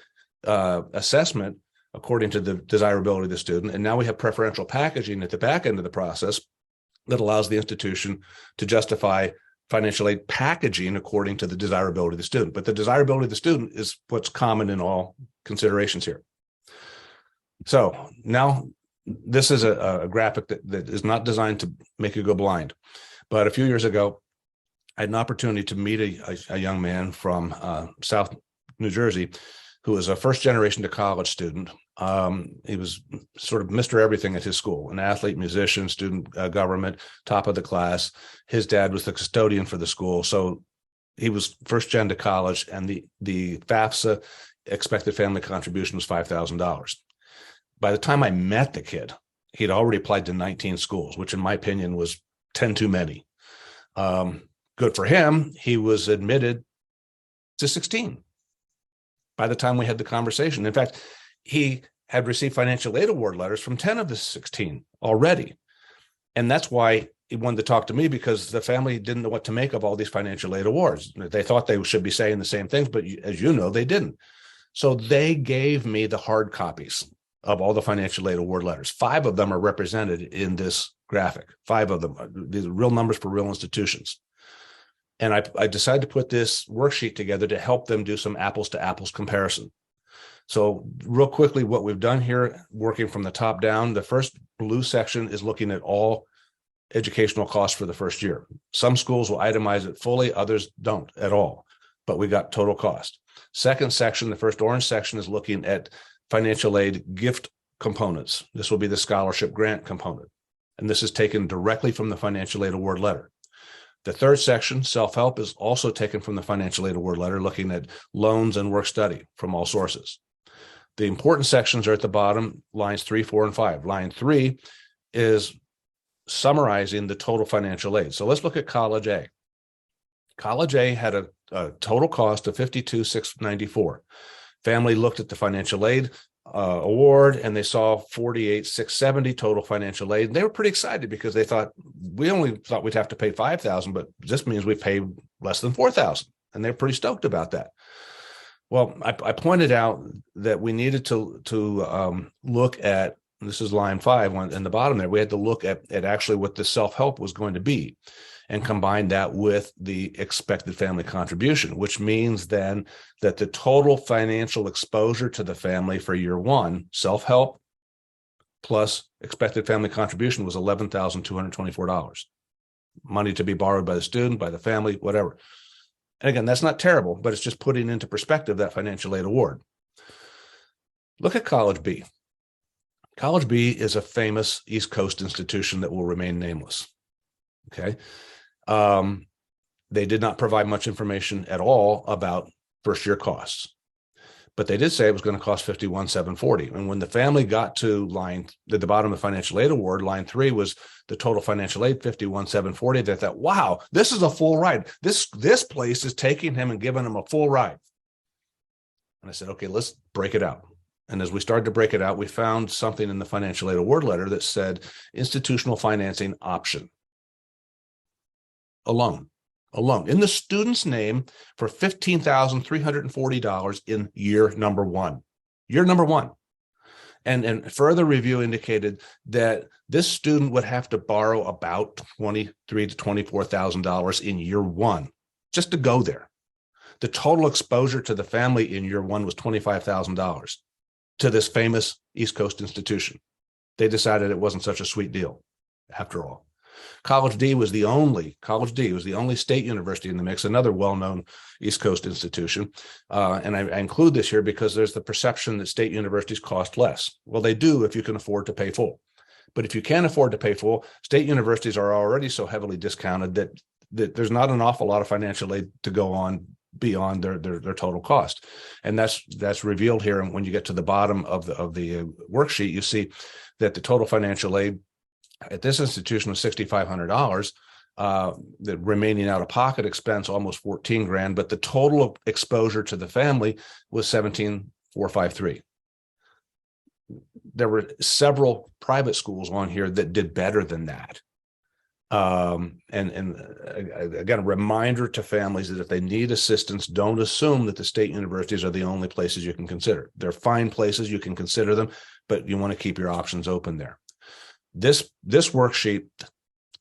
assessment according to the desirability of the student. And now we have preferential packaging at the back end of the process that allows the institution to justify financial aid packaging according to the desirability of the student. But the desirability of the student is what's common in all considerations here. So now this is a graphic that is not designed to make you go blind. But a few years ago, I had an opportunity to meet a young man from South New Jersey who was a first generation to college student. He was sort of Mr. Everything at his school, an athlete, musician, student government, top of the class. His dad was the custodian for the school. So he was first gen to college, and the FAFSA expected family contribution was $5,000. By the time I met the kid, he'd already applied to 19 schools, which in my opinion was 10 too many. Good for him. He was admitted to 16 by the time we had the conversation. In fact, he had received financial aid award letters from 10 of the 16 already. And that's why he wanted to talk to me, because the family didn't know what to make of all these financial aid awards. They thought they should be saying the same things, but as you know, they didn't. So they gave me the hard copies of all the financial aid award letters. 5 of them are represented in this graphic. 5 of them, these are real numbers for real institutions. And I decided to put this worksheet together to help them do some apples to apples comparison. So real quickly, what we've done here, working from the top down, the first blue section is looking at all educational costs for the first year. Some schools will itemize it fully, others don't at all, but we got total cost. Second section, the first orange section, is looking at financial aid gift components. This will be the scholarship grant component. And this is taken directly from the financial aid award letter. The third section, self-help, is also taken from the financial aid award letter, looking at loans and work study from all sources. The important sections are at the bottom, lines 3, 4, and 5. Line 3 is summarizing the total financial aid. So let's look at College A. College A had a total cost of $52,694. Family looked at the financial aid award and they saw $48,670 total financial aid. And they were pretty excited because they thought, we only thought we'd have to pay $5,000, but this means we paid less than $4,000. And they're pretty stoked about that. Well, I pointed out that we needed to look at, this is line 5 in the bottom there, we had to look at actually what the self-help was going to be and combine that with the expected family contribution, which means then that the total financial exposure to the family for year 1, self-help plus expected family contribution, was $11,224. Money to be borrowed by the student, by the family, whatever. And again, that's not terrible, but it's just putting into perspective that financial aid award. Look at College B. College B is a famous East Coast institution that will remain nameless. Okay. They did not provide much information at all about first year costs, but they did say it was going to cost $51,740. And when the family got to at the bottom of the financial aid award, line 3 was the total financial aid, $51,740. They thought, wow, this is a full ride. This place is taking him and giving him a full ride. And I said, okay, let's break it out. And as we started to break it out, we found something in the financial aid award letter that said institutional financing option. Alone in the student's name for $15,340 in year number one. And further review indicated that this student would have to borrow about $23,000 to $24,000 in year 1 just to go there. The total exposure to the family in year 1 was $25,000 to this famous East Coast institution. They decided it wasn't such a sweet deal after all. College D was the only state university in the mix, another well-known East Coast institution. And I include this here because there's the perception that state universities cost less. Well, they do if you can afford to pay full. But if you can't afford to pay full, state universities are already so heavily discounted that there's not an awful lot of financial aid to go on beyond their total cost. And that's revealed here. And when you get to the bottom of the worksheet, you see that the total financial aid at this institution was $6,500. The remaining out-of-pocket expense almost $14,000, but the total exposure to the family was $17,453. There were several private schools on here that did better than that. And again, a reminder to families that if they need assistance, don't assume that the state universities are the only places you can consider. They're fine places, you can consider them, but you want to keep your options open there. This worksheet,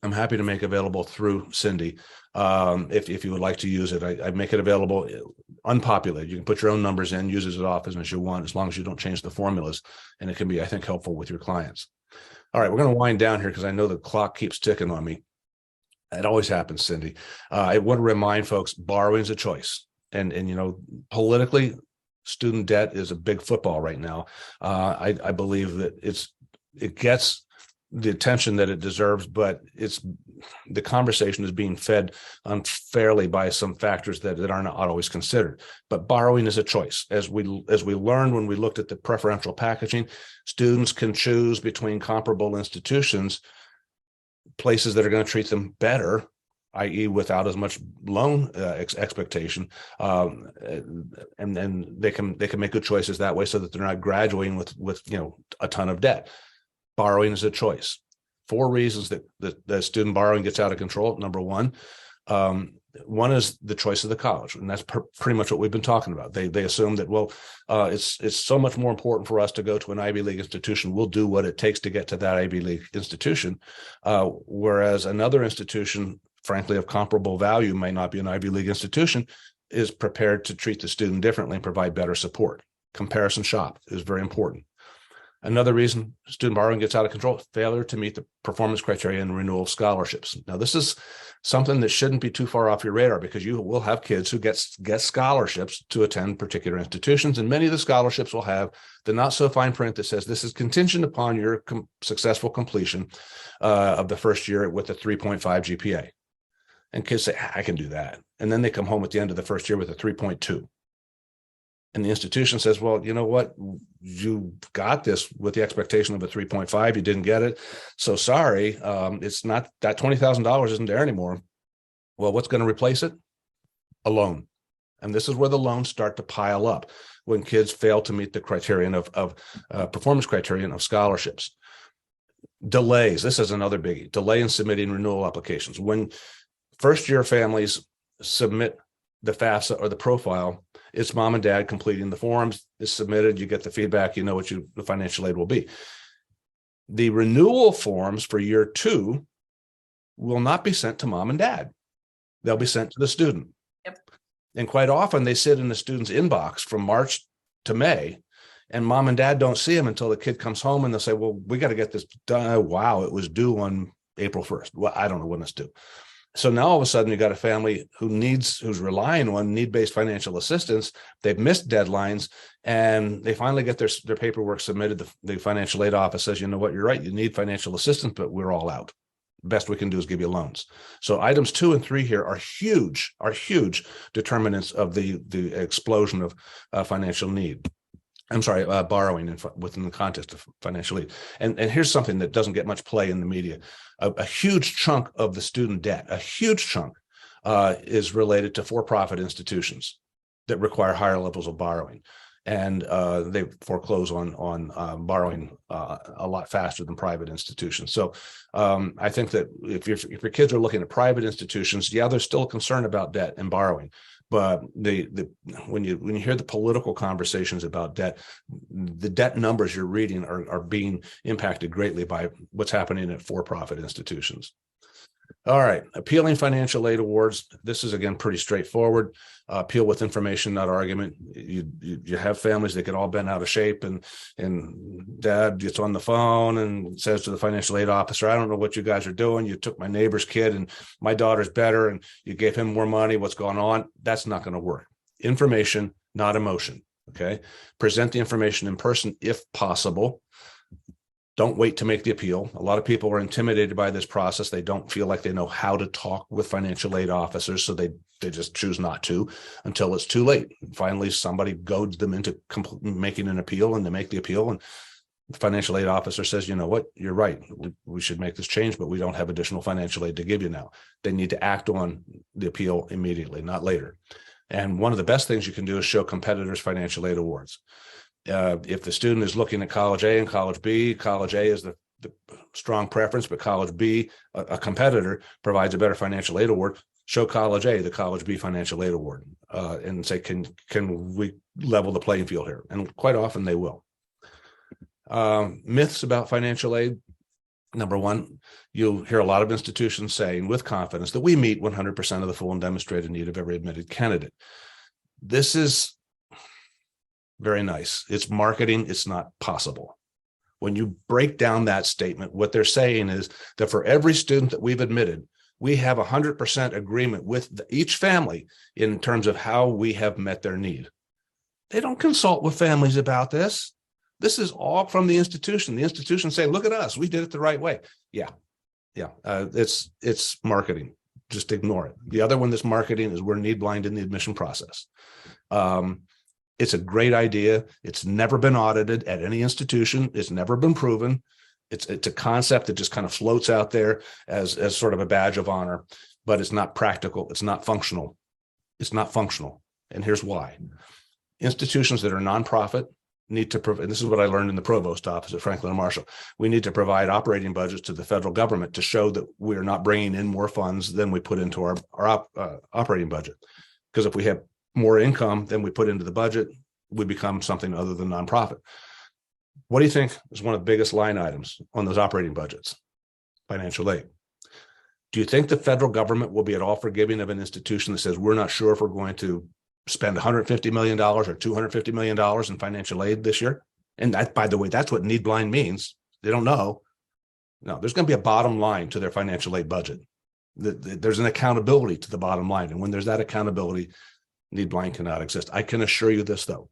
I'm happy to make available through Cyndy. If you would like to use it, I make it available unpopulated. You can put your own numbers in, use it as often as you want, as long as you don't change the formulas. And it can be, I think, helpful with your clients. All right, we're going to wind down here because I know the clock keeps ticking on me. It always happens, Cyndy. I want to remind folks, borrowing is a choice. And politically, student debt is a big football right now. I believe that it gets the attention that it deserves, but the conversation is being fed unfairly by some factors that are not always considered. But borrowing is a choice. As we learned when we looked at the preferential packaging, students can choose between comparable institutions, places that are going to treat them better, i.e. without as much loan expectation, and then they can make good choices that way so that they're not graduating with a ton of debt. Borrowing is a choice. 4 reasons that the student borrowing gets out of control. Number one is the choice of the college, and that's pretty much what we've been talking about. They assume that, it's so much more important for us to go to an Ivy League institution. We'll do what it takes to get to that Ivy League institution, whereas another institution, frankly, of comparable value, may not be an Ivy League institution, is prepared to treat the student differently and provide better support. Comparison shop is very important. Another reason student borrowing gets out of control, failure to meet the performance criteria and renewal of scholarships. Now, this is something that shouldn't be too far off your radar, because you will have kids who get scholarships to attend particular institutions. And many of the scholarships will have the not so fine print that says this is contingent upon your successful completion of the first year with a 3.5 GPA. And kids say, I can do that. And then they come home at the end of the first year with a 3.2. And the institution says, well, you know what? You got this with the expectation of a 3.5. You didn't get it. So sorry, it's not that $20,000 isn't there anymore. Well, what's going to replace it? A loan. And this is where the loans start to pile up when kids fail to meet the criterion of performance criterion of scholarships. Delays. This is another biggie. Delay in submitting renewal applications. When first year families submit the FAFSA or the profile, it's mom and dad completing the forms. It's submitted. You get the feedback. You know what the financial aid will be. The renewal forms for year 2 will not be sent to mom and dad. They'll be sent to the student. Yep. And quite often they sit in the student's inbox from March to May, and mom and dad don't see them until the kid comes home, and they'll say, well, we got to get this done. Wow, it was due on April 1st. Well, I don't know when it's due. So now all of a sudden you got a family who's relying on need-based financial assistance. They've missed deadlines, and they finally get their paperwork submitted. The financial aid office says, you know what, you're right. You need financial assistance, but we're all out. Best we can do is give you loans. So items 2 and 3 here are huge determinants of the explosion of financial need. I'm sorry, borrowing within the context of financial aid. And here's something that doesn't get much play in the media. A huge chunk of the student debt, is related to for-profit institutions that require higher levels of borrowing. And they foreclose on borrowing a lot faster than private institutions. So I think that if your kids are looking at private institutions, yeah, there's still a concern about debt and borrowing. But when you hear the political conversations about debt, the debt numbers you're reading are being impacted greatly by what's happening at for-profit institutions. All right, appealing financial aid awards. This is, again, pretty straightforward. Appeal with information, not argument. You have families that get all bent out of shape, and dad gets on the phone and says to the financial aid officer, I don't know what you guys are doing. You took my neighbor's kid and my daughter's better, and you gave him more money. What's going on? That's not going to work. Information, not emotion. Okay. Present the information in person if possible. Don't wait to make the appeal. A lot of people are intimidated by this process. They don't feel like they know how to talk with financial aid officers, so they just choose not to until it's too late. Finally, somebody goads them into making an appeal, and they make the appeal, and the financial aid officer says, you know what, you're right. We should make this change, but we don't have additional financial aid to give you now. They need to act on the appeal immediately, not later. And one of the best things you can do is show competitors financial aid awards. If the student is looking at college A and college B, college A is the strong preference, but college B, a competitor, provides a better financial aid award. Show college A the college B financial aid award, and say, can we level the playing field here? And quite often they will. Myths about financial aid. Number one, you'll hear a lot of institutions saying with confidence that we meet 100% of the full and demonstrated need of every admitted candidate. This is very nice. It's marketing. It's not possible. When you break down that statement, what they're saying is that for every student that we've admitted, we have 100% agreement with each family in terms of how we have met their need. They don't consult with families about this. This is all from the institution. The institution saying, look at us, we did it the right way. Yeah. It's marketing. Just ignore it. The other one that's marketing is we're need blind in the admission process. It's a great idea. It's never been audited at any institution. It's never been proven. It's a concept that just kind of floats out there as sort of a badge of honor, but it's not practical. It's not functional. It's not functional. And here's why. Institutions that are nonprofit need to provide, and this is what I learned in the provost office at Franklin and Marshall, we need to provide operating budgets to the federal government to show that we're not bringing in more funds than we put into our operating budget. Because if we have more income than we put into the budget, we become something other than nonprofit. What do you think is one of the biggest line items on those operating budgets? Financial aid. Do you think the federal government will be at all forgiving of an institution that says we're not sure if we're going to spend $150 million or $250 million in financial aid this year And that, by the way, that's what need blind means. They don't know. No, there's going to be a bottom line to their financial aid budget. There's an accountability to the bottom line. And when there's that accountability, need blind cannot exist. I can assure you this, though.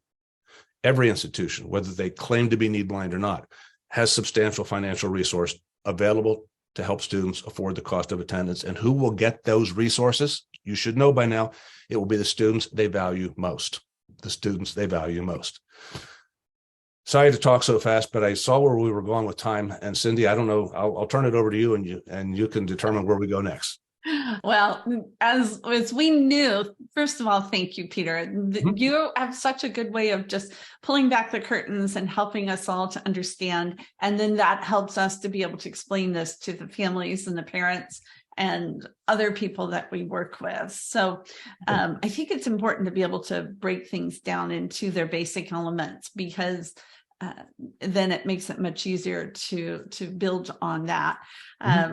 Every institution, whether they claim to be need blind or not, has substantial financial resource available to help students afford the cost of attendance. And who will get those resources? You should know by now, it will be the students they value most. The students they value most. Sorry to talk so fast, but I saw where we were going with time. And Cyndy, I don't know, I'll turn it over to you, and you can determine where we go next. Well, as we knew, first of all, thank you, Peter. You have such a good way of just pulling back the curtains and helping us all to understand. And then that helps us to be able to explain this to the families and the parents and other people that we work with. So I think it's important to be able to break things down into their basic elements, because then it makes it much easier to build on that.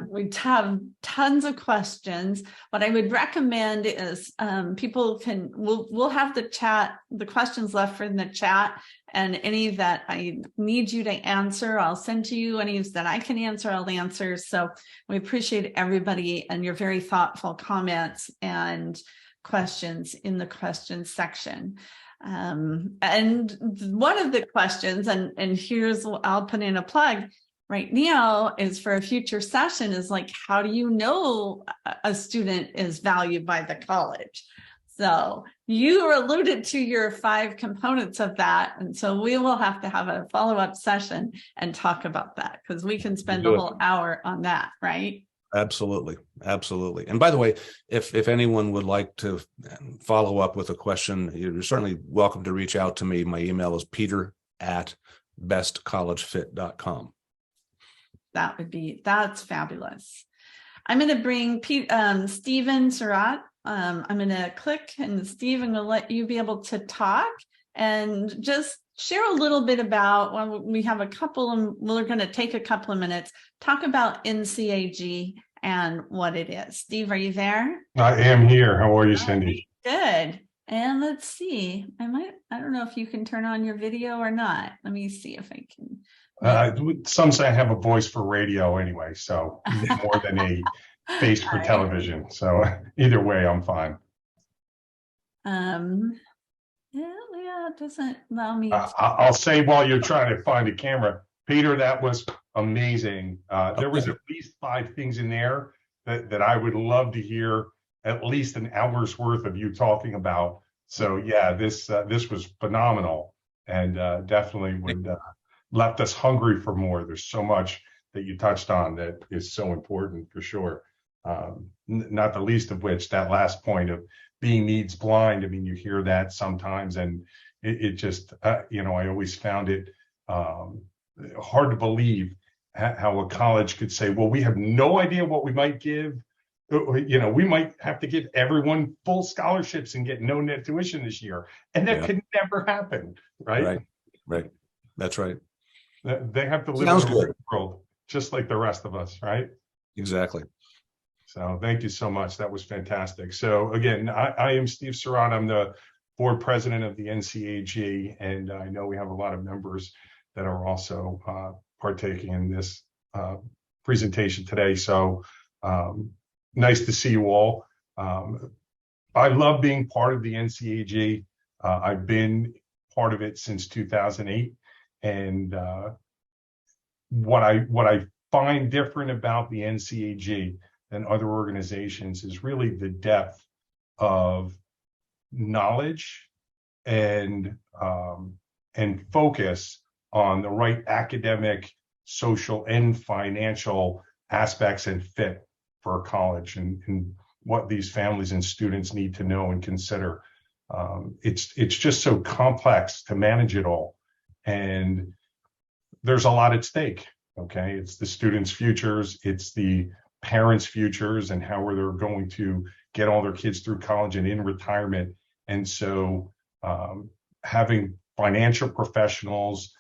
We have tons of questions. What I would recommend is people we'll have the questions left in the chat, and any that I need you to answer, I'll send to you. Any that I can answer, I'll answer. So we appreciate everybody and your very thoughtful comments and questions in the questions section. And one of the questions, and here's, I'll put in a plug right now, is for a future session, is like, how do you know a student is valued by the college? So you alluded to your 5 components of that. And so we will have to have a follow-up session and talk about that, because we can spend a whole hour on that, right? Absolutely. Absolutely. And by the way, if anyone would like to follow up with a question, you're certainly welcome to reach out to me. My email is peter@bestcollegefit.com. That's fabulous. I'm going to bring Stephen Surratt. I'm going to click, and Steve, I'm going to let you be able to talk and just share a little bit about, well, we have a couple, and we're going to take a couple of minutes, talk about NCAG and what it is. Steve, are you there? I am here. How are you, Cyndy? Good. And let's see, I don't know if you can turn on your video or not. Let me see if I can. Some say I have a voice for radio anyway, so more than a face for television. So either way, I'm fine. Yeah, it doesn't allow me. I'll say while you're trying to find a camera, Peter, that was amazing. There was at least 5 things in there that I would love to hear at least an hour's worth of you talking about. So yeah, this was phenomenal, and definitely would left us hungry for more. There's so much that you touched on that is so important for sure. Not the least of which, that last point of being needs blind. I mean, you hear that sometimes, and it just, I always found it hard to believe how a college could say, well, we have no idea what we might give. We might have to give everyone full scholarships and get no net tuition this year. And that could never happen, right? Right. That's right. They have to live in the world just like the rest of us, right? Exactly. So thank you so much. That was fantastic. So again, I am Steve Surratt. I'm the board president of the NCAG, and I know we have a lot of members that are also partaking in this presentation today. So nice to see you all. I love being part of the NCAG. I've been part of it since 2008. And what I find different about the NCAG than other organizations is really the depth of knowledge and focus on the right academic, social, and financial aspects and fit for a college, and what these families and students need to know and consider. It's just so complex to manage it all. And there's a lot at stake, okay? It's the students' futures, it's the parents' futures, and how they're going to get all their kids through college and in retirement. And so having financial professionals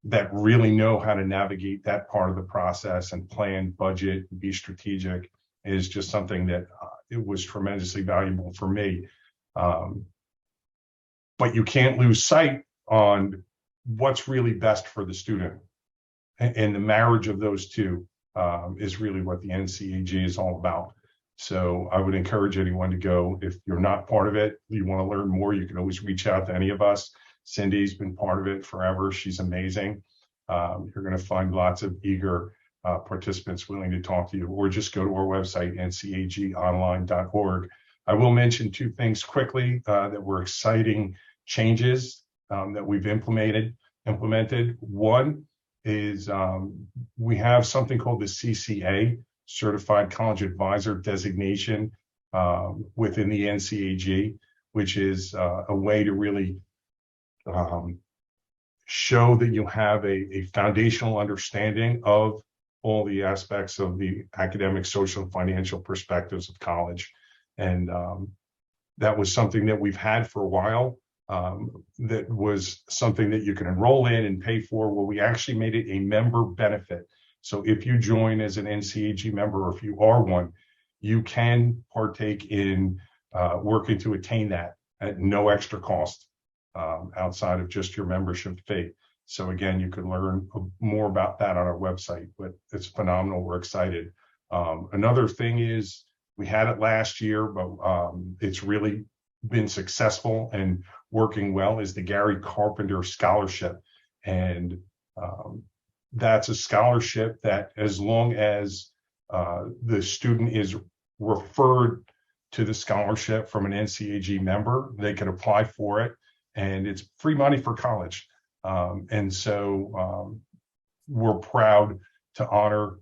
that really know how to navigate that part of the process and plan, budget, and be strategic is just something that it was tremendously valuable for me. But you can't lose sight on what's really best for the student. And the marriage of those two is really what the NCAG is all about. So I would encourage anyone to go. If you're not part of it, you want to learn more, you can always reach out to any of us. Cyndy's been part of it forever. She's amazing. You're going to find lots of eager participants willing to talk to you, or just go to our website, ncagonline.org. I will mention two things quickly that were exciting changes that we've implemented. One is we have something called the CCA, Certified College Advisor designation within the NCAG, which is a way to really show that you have a foundational understanding of all the aspects of the academic, social, and financial perspectives of college. And that was something that we've had for a while. That was something that you can enroll in and pay for. Well, we actually made it a member benefit. So if you join as an NCAG member, or if you are one, you can partake in working to attain that at no extra cost outside of just your membership fee. So again, you can learn more about that on our website, but it's phenomenal. We're excited. Another thing is we had it last year, but it's really been successful and working well, is the Gary Carpenter Scholarship. And that's a scholarship that, as long as the student is referred to the scholarship from an NCAG member, they can apply for it, and it's free money for college. And so we're proud to honor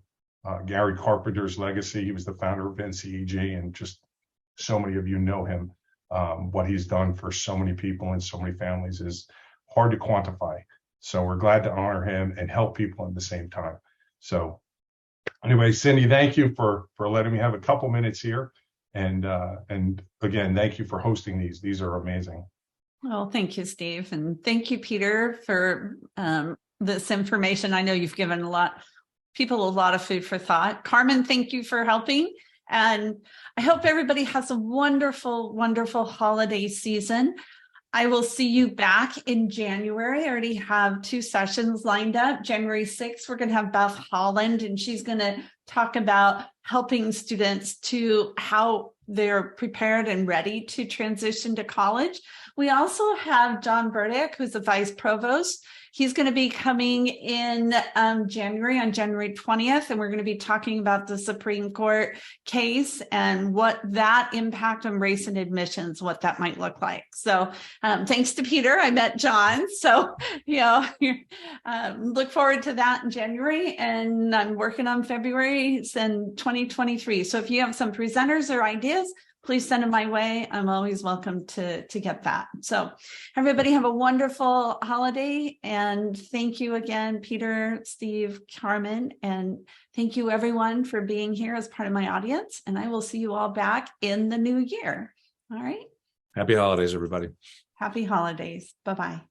Gary Carpenter's legacy. He was the founder of NCAG, and just so many of you know him. What he's done for so many people and so many families is hard to quantify. So we're glad to honor him and help people at the same time. So anyway, Cyndy, thank you for letting me have a couple minutes here. And again, thank you for hosting these. These are amazing. Well, thank you, Steve. And thank you, Peter, for this information. I know you've given people a lot of food for thought. Carmen, thank you for helping. And I hope everybody has a wonderful, wonderful holiday season. I will see you back in January. I already have 2 sessions lined up. January 6th, we're going to have Beth Holland, and she's going to talk about helping students to how they're prepared and ready to transition to college. We also have John Burdick, who's the vice provost. He's going to be coming in January, on January 20th, and we're going to be talking about the Supreme Court case and what that impact on race and admissions, what that might look like. So thanks to Peter, I met John. So, look forward to that in January, and I'm working on February and 2023. So if you have some presenters or ideas, please send them my way. I'm always welcome to get that. So everybody have a wonderful holiday. And thank you again, Peter, Steve, Carmen, and thank you everyone for being here as part of my audience. And I will see you all back in the new year. All right. Happy holidays, everybody. Happy holidays. Bye-bye.